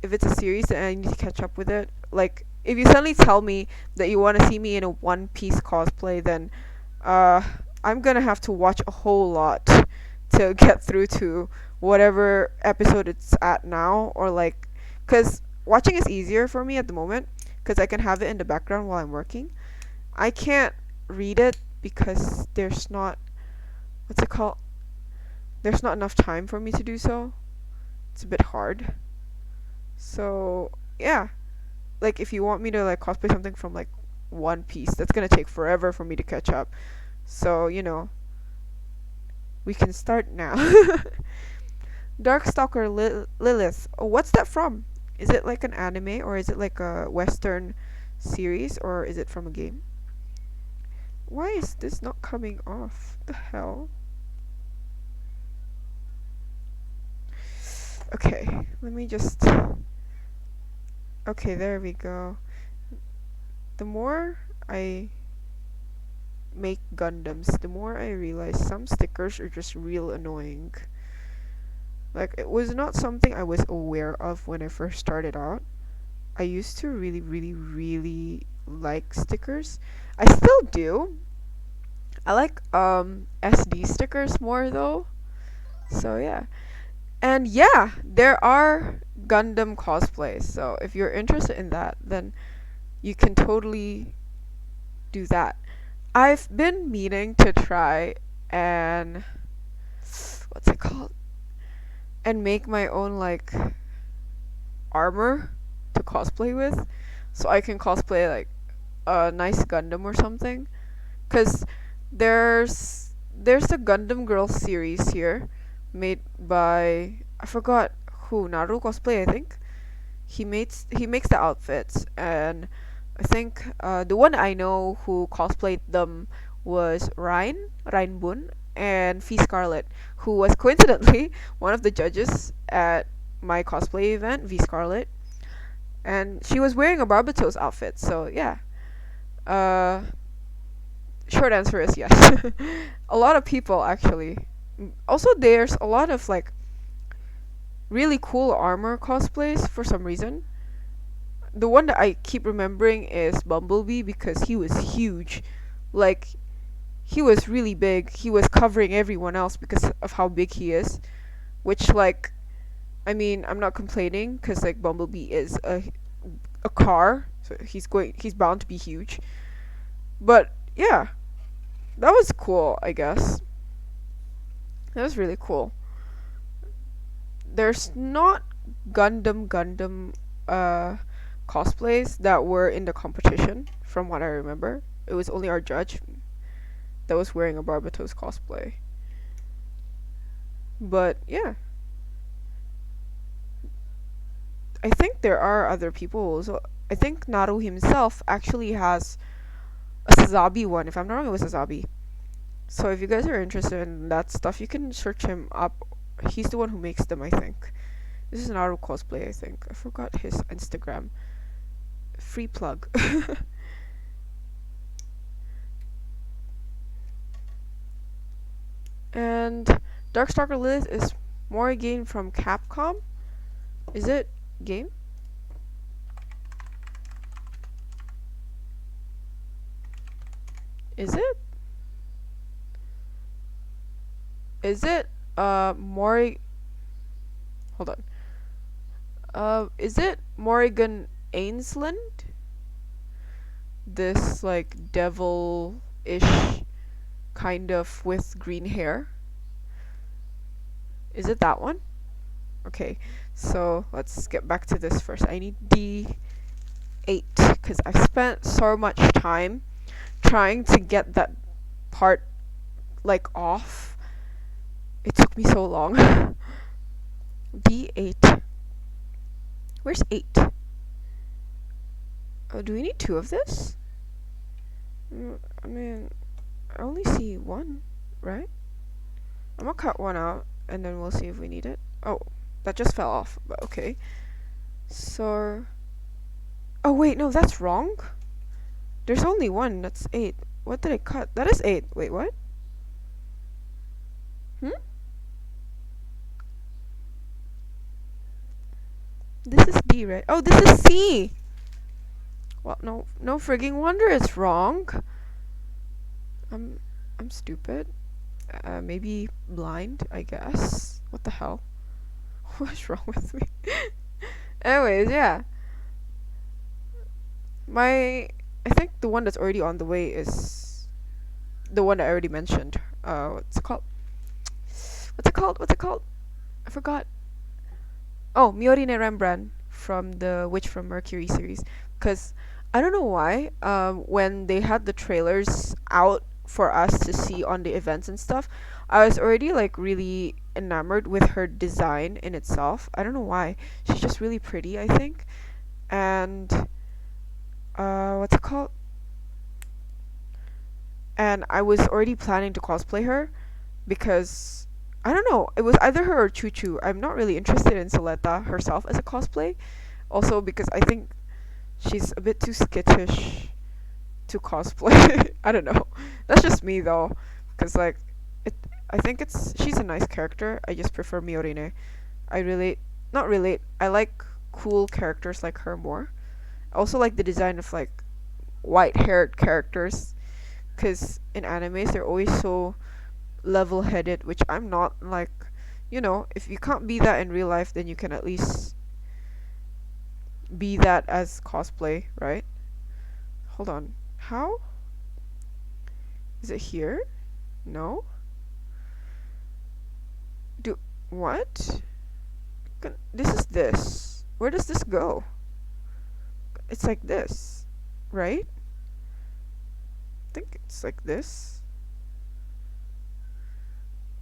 if it's a series, then I need to catch up with it. Like, if you suddenly tell me that you want to see me in a One Piece cosplay, then uh, I'm gonna have to watch a whole lot to get through to whatever episode it's at now, or like, cause watching is easier for me at the moment, cause I can have it in the background while I'm working. I can't read it because there's not, what's it called? There's not enough time for me to do so. It's a bit hard. So yeah, like if you want me to like cosplay something from like One Piece, that's gonna take forever for me to catch up. So we can start now. Darkstalker Lilith. Oh, what's that from? Is it like an anime, or is it like a Western series, or is it from a game? Why is this not coming off? The hell? Okay, let me just. Okay, there we go. The more I make Gundams, the more I realize some stickers are just real annoying. Like, it was not something I was aware of when I first started out. I used to really, really, really like stickers. I still do. I like SD stickers more though. So yeah. And yeah, there are Gundam cosplays. So if you're interested in that, then you can totally do that. I've been meaning to try and what's it called? And make my own like armor to cosplay with, so I can cosplay like a nice Gundam or something. Cause there's the Gundam Girl series here, made by I forgot who, Naru Cosplay I think. He makes the outfits, and I think the one I know who cosplayed them was Ryan Boon, and Fee Scarlet, who was coincidentally one of the judges at my cosplay event, V Scarlet, and she was wearing a Barbatos outfit. So yeah, uh, short answer is yes. A lot of people actually. Also, there's a lot of like really cool armor cosplays for some reason. The one that I keep remembering is Bumblebee because he was huge. Like, he was really big. He was covering everyone else because of how big he is. Which, like, I mean, I'm not complaining because like Bumblebee is a car, so he's bound to be huge. But yeah, that was cool. I guess that was really cool. There's not Gundam cosplays that were in the competition, from what I remember. It was only our judge that was wearing a Barbatos cosplay. But yeah, I think there are other people. So I think Naru himself actually has a Sazabi one. If I'm not wrong, it was Sazabi. So if you guys are interested in that stuff, you can search him up. He's the one who makes them, I think. This is Naru cosplay, I think. I forgot his Instagram. Free plug. And Darkstalker Lilith is more a game from Capcom. Is it game? Is it? Is it Mori hold on. Is it Morrigan Ainsland? This like devil-ish kind of with green hair? Is it that one? Okay, so let's get back to this first. I need D8 because I've spent so much time trying to get that part like off. It took me so long. D8. Where's 8? Oh, do we need 2 of this? I mean, I only see 1, right? I'm gonna cut 1 out and then we'll see if we need it. Oh, that just fell off, but okay. So, oh wait, no, that's wrong. There's only 1, that's 8. What did I cut? That is 8. Wait, what? Hmm? This is D, right? Oh, this is C! Well, no frigging wonder it's wrong. I'm stupid. Maybe blind, I guess. What the hell? What's wrong with me? Anyways, yeah. I think the one that's already on the way is the one that I already mentioned. What's it called? What's it called? I forgot. Oh, Miorine Rembrandt from the Witch from Mercury series. Because I don't know why, when they had the trailers out for us to see on the events and stuff, I was already like really enamored with her design in itself. I don't know why. She's just really pretty, I think. And what's it called? And I was already planning to cosplay her because I don't know, it was either her or Choo Choo. I'm not really interested in Soleta herself as a cosplay. Also because I think she's a bit too skittish to cosplay. I don't know. That's just me though, because like it. I think she's a nice character. I just prefer Miorine. I relate, not relate. I like cool characters like her more. I also like the design of like white-haired characters, because in animes they're always so level-headed, which I'm not. Like, if you can't be that in real life, then you can at least be that as cosplay, right? Hold on. How? Is it here? No? What? This is this. Where does this go? It's like this, right? I think it's like this.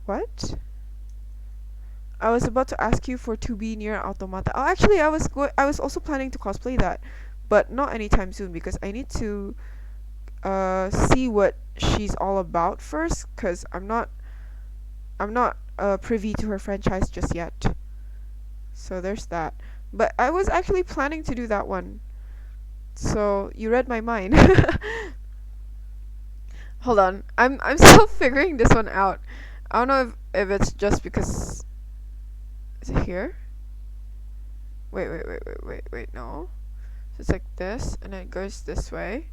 What? I was about to ask you for To Be Near Automata. Oh, actually, I was also planning to cosplay that, but not anytime soon because I need to see what she's all about first, cause I'm not privy to her franchise just yet. So there's that. But I was actually planning to do that one. So you read my mind. Hold on. I'm still figuring this one out. I don't know if it's just because, is it here? Wait, no. So it's like this and then it goes this way,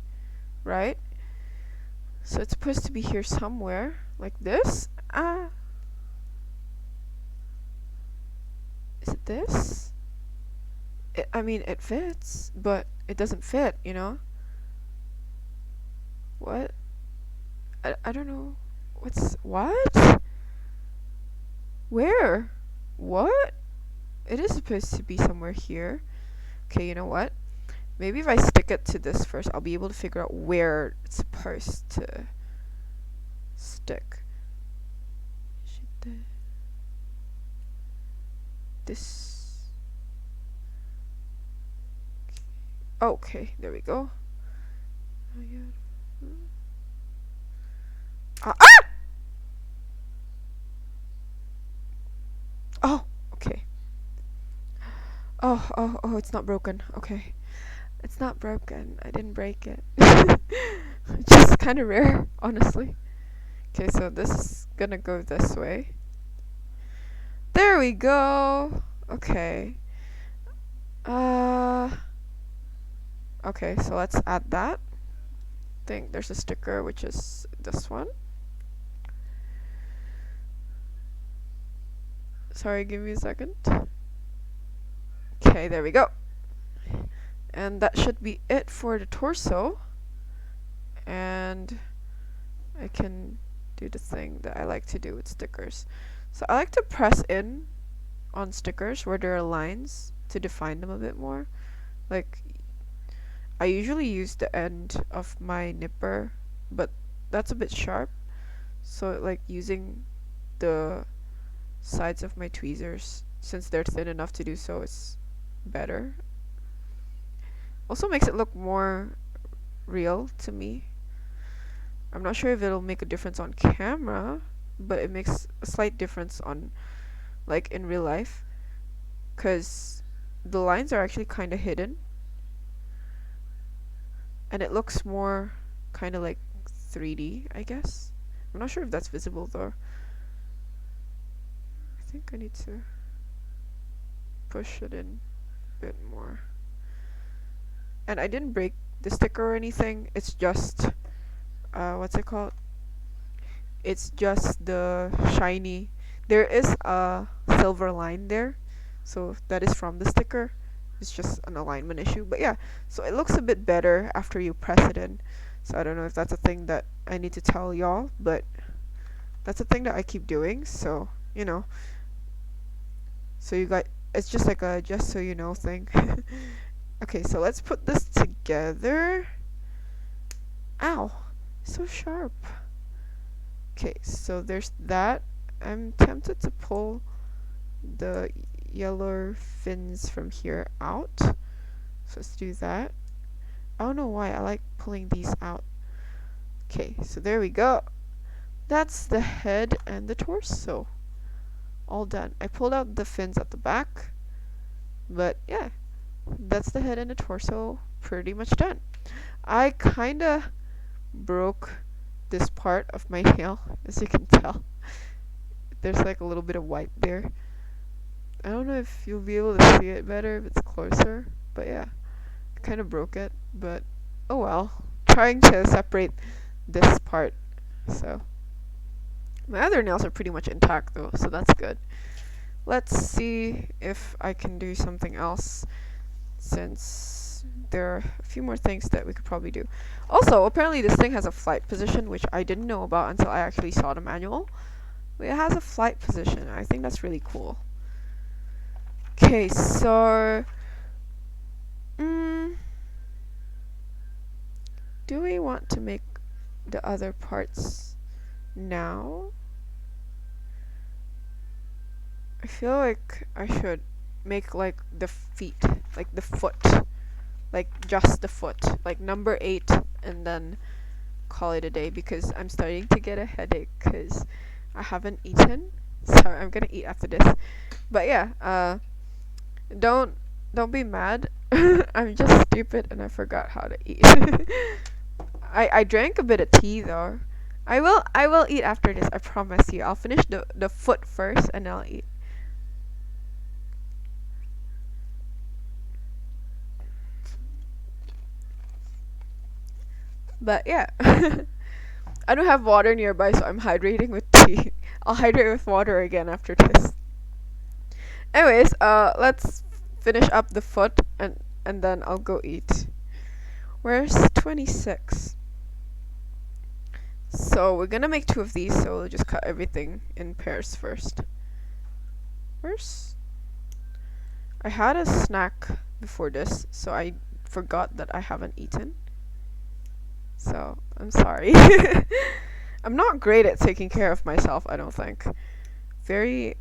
right? So it's supposed to be here somewhere, like this. Is it this? I mean, it fits, but it doesn't fit, What? I don't know. What? Where? What? It is supposed to be somewhere here. Okay, you know what? Maybe if I stick it to this first, I'll be able to figure out where it's supposed to stick. This. Okay, there we go. Ah! Oh, okay. Oh, it's not broken. Okay. It's not broken. I didn't break it. Just kind of rare, honestly. Okay, so this is gonna go this way. There we go. Okay. Okay, so let's add that. think there's a sticker, which is this one. Sorry, give me a second. Okay, there we go. And that should be it for the torso. And I can do the thing that I like to do with stickers. So I like to press in on stickers where there are lines to define them a bit more. Like, I usually use the end of my nipper, but that's a bit sharp. So like using the sides of my tweezers, since they're thin enough to do so, is better. Also makes it look more real to me. I'm not sure if it'll make a difference on camera, but it makes a slight difference on, like, in real life, because the lines are actually kind of hidden, and it looks more kind of like 3D, I guess. I'm not sure if that's visible though. I think I need to push it in a bit more. And I didn't break the sticker or anything. It's just what's it called? It's just the shiny. There is a silver line there, so that is from the sticker. It's just an alignment issue, but yeah. So it looks a bit better after you press it in. So I don't know if that's a thing that I need to tell y'all, but that's a thing that I keep doing. So you know. So you got. It's just like a just so you know thing. Okay, so let's put this together. Ow, so sharp. Okay, so there's that. I'm tempted to pull the yellow fins from here out. So let's do that. I don't know why I like pulling these out. Okay, so there we go. That's the head and the torso. All done. I pulled out the fins at the back. But yeah, that's the head and the torso pretty much done. I kinda broke this part of my nail, as you can tell. There's like a little bit of white there. I don't know if you'll be able to see it better if it's closer, but yeah, I kind of broke it, but oh well. Trying to separate this part, so. My other nails are pretty much intact though, so that's good. Let's see if I can do something else, since there are a few more things that we could probably do. Also, apparently this thing has a flight position, which I didn't know about until I actually saw the manual. But it has a flight position. I think that's really cool. Okay, so do we want to make the other parts now? I feel like I should make like the feet, like the foot, like just the foot, like number 8, and then call it a day, because I'm starting to get a headache because I haven't eaten. So I'm gonna eat after this. But yeah, don't be mad. I'm just stupid and I forgot how to eat. I drank a bit of tea though. I will eat after this, I promise you. I'll finish the foot first and I'll eat. But yeah. I don't have water nearby, so I'm hydrating with tea. I'll hydrate with water again after this. Anyways, let's finish up the foot and then I'll go eat. Where's 26? So we're gonna make 2 of these, so we'll just cut everything in pairs first. Where's... I had a snack before this, so I forgot that I haven't eaten. So, I'm sorry. I'm not great at taking care of myself, I don't think. Very,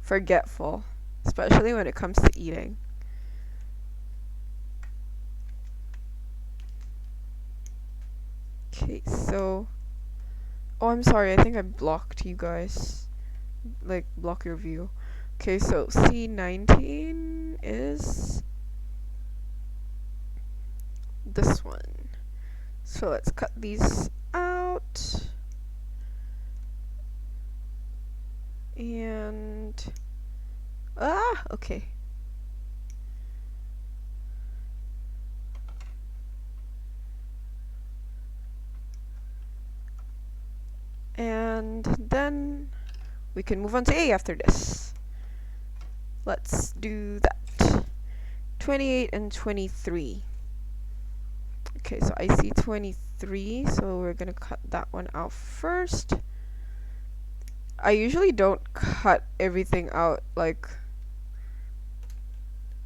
forgetful, especially when it comes to eating. Okay, so... Oh, I'm sorry, I think I blocked you guys. Like, block your view. Okay, so C19 is... this one. So let's cut these out. And... okay. And then we can move on to A after this. Let's do that. 28 and 23. Okay, so I see 23, so we're gonna cut that one out first. I usually don't cut everything out like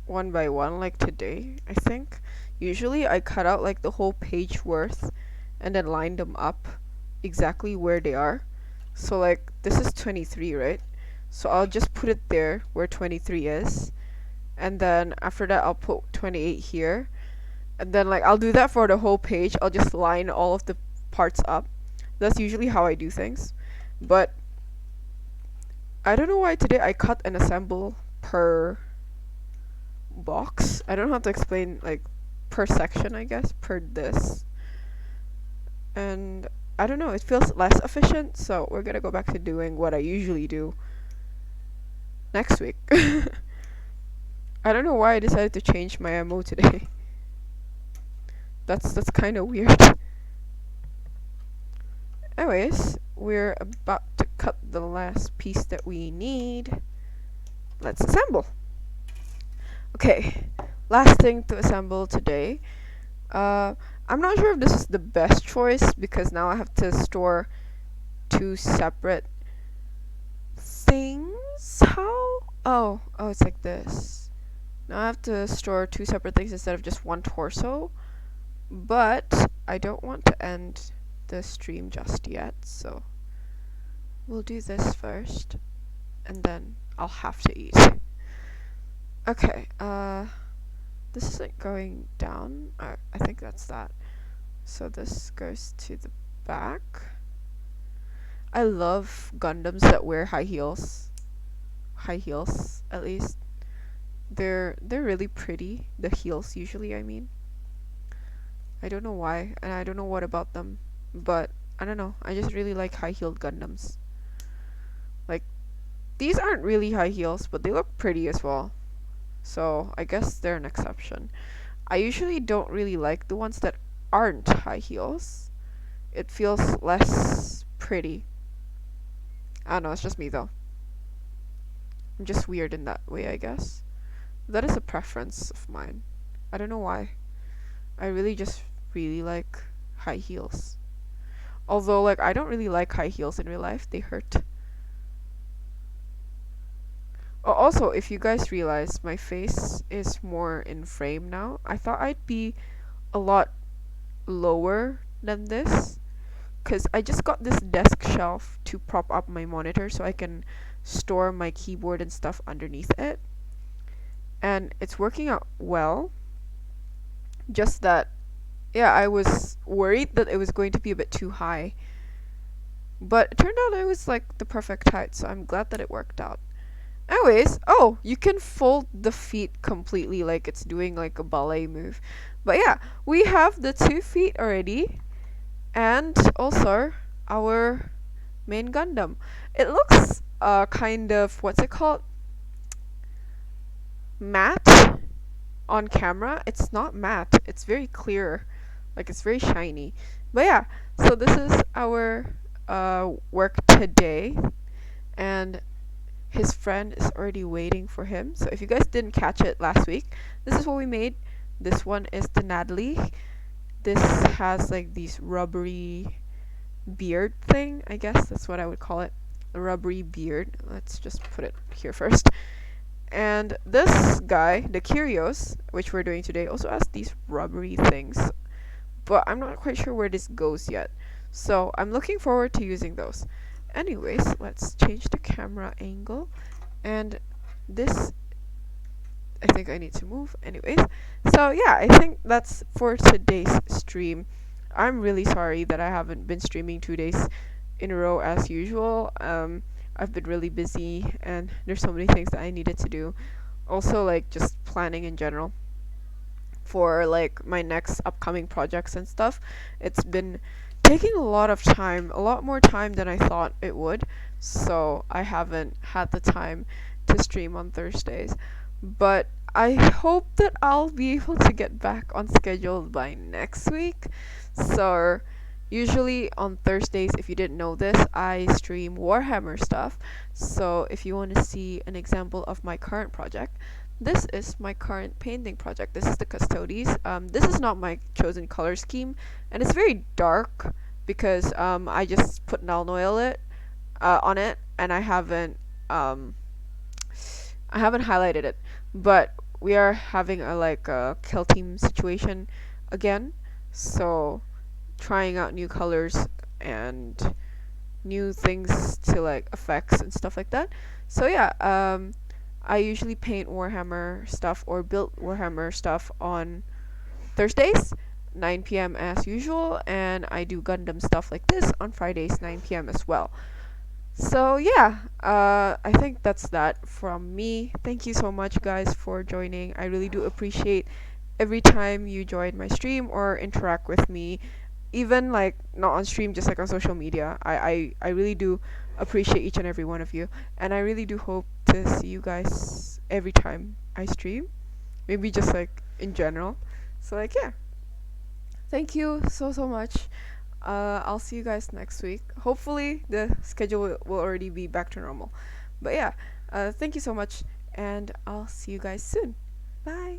one by one like today, I think. Usually I cut out like the whole page worth and then line them up exactly where they are. So like this is 23, right? So I'll just put it there where 23 is. And then after that I'll put 28 here. And then like I'll do that for the whole page. I'll just line all of the parts up. That's usually how I do things. But I don't know why today I cut and assemble per box. I don't know how to explain, like per section, I guess, per this. And I don't know, it feels less efficient, so we're gonna go back to doing what I usually do next week. I don't know why I decided to change my MO today. That's kind of weird. Anyways, we're about to cut the last piece that we need. Let's assemble. Okay, last thing to assemble today. I'm not sure if this is the best choice because now I have to store two separate things. How? Oh, it's like this. Now I have to store two separate things instead of just one torso. But I don't want to end the stream just yet, so we'll do this first, and then I'll have to eat. Okay, this isn't going down. I think that's that. So this goes to the back. I love Gundams that wear high heels. High heels, at least. They're really pretty. The heels, usually, I mean. I don't know why, and I don't know what about them, but I don't know. I just really like high-heeled Gundams. Like, these aren't really high heels, but they look pretty as well. So, I guess they're an exception. I usually don't really like the ones that aren't high heels. It feels less pretty. I don't know, it's just me though. I'm just weird in that way, I guess. That is a preference of mine. I don't know why. I really just really like high heels. Although, like, I don't really like high heels in real life. They hurt. Oh, also, if you guys realize, my face is more in frame now. I thought I'd be a lot lower than this, because I just got this desk shelf to prop up my monitor so I can store my keyboard and stuff underneath it. And it's working out well. Just that, yeah, I was worried that it was going to be a bit too high. But it turned out it was like the perfect height, so I'm glad that it worked out. Anyways, oh, you can fold the feet completely like it's doing like a ballet move. But yeah, we have the 2 feet already. And also our main Gundam. It looks kind of, what's it called? Matte on camera. It's not matte, it's very clear. Like it's very shiny. But yeah, so this is our work today. And his friend is already waiting for him. So if you guys didn't catch it last week, this is what we made. This one is the Natalie. This has like these rubbery beard thing, I guess that's what I would call it. A rubbery beard. Let's just put it here first. And this guy, the Kyrios, which we're doing today, also has these rubbery things. But I'm not quite sure where this goes yet. So I'm looking forward to using those. Anyways, let's change the camera angle. And this, I think I need to move. Anyways, so yeah, I think that's for today's stream. I'm really sorry that I haven't been streaming 2 days in a row as usual. I've been really busy and there's so many things that I needed to do. Also, like, just planning in general for like my next upcoming projects and stuff. It's been taking a lot of time, a lot more time than I thought it would. So I haven't had the time to stream on Thursdays. But I hope that I'll be able to get back on schedule by next week. So Usually on Thursdays, if you didn't know this, I stream Warhammer stuff. So if you want to see an example of my current project, this is my current painting project. This is the Custodes. This is not my chosen color scheme, and it's very dark because I just put null oil on it, and um, I haven't highlighted it. But we are having a like a kill team situation again, so trying out new colors and new things to like effects and stuff like that. So yeah, I usually paint Warhammer stuff or build Warhammer stuff on Thursdays, 9 p.m. as usual, and I do Gundam stuff like this on Fridays, 9 p.m. as well. So yeah, I think that's that from me. Thank you so much, guys, for joining. I really do appreciate every time you join my stream or interact with me, even like not on stream, just like on social media. I really do appreciate each and every one of you, and I really do hope to see you guys every time I stream, maybe just like in general. So like yeah, thank you so much. I'll see you guys next week. Hopefully the schedule will already be back to normal, but yeah, thank you so much, and I'll see you guys soon. Bye.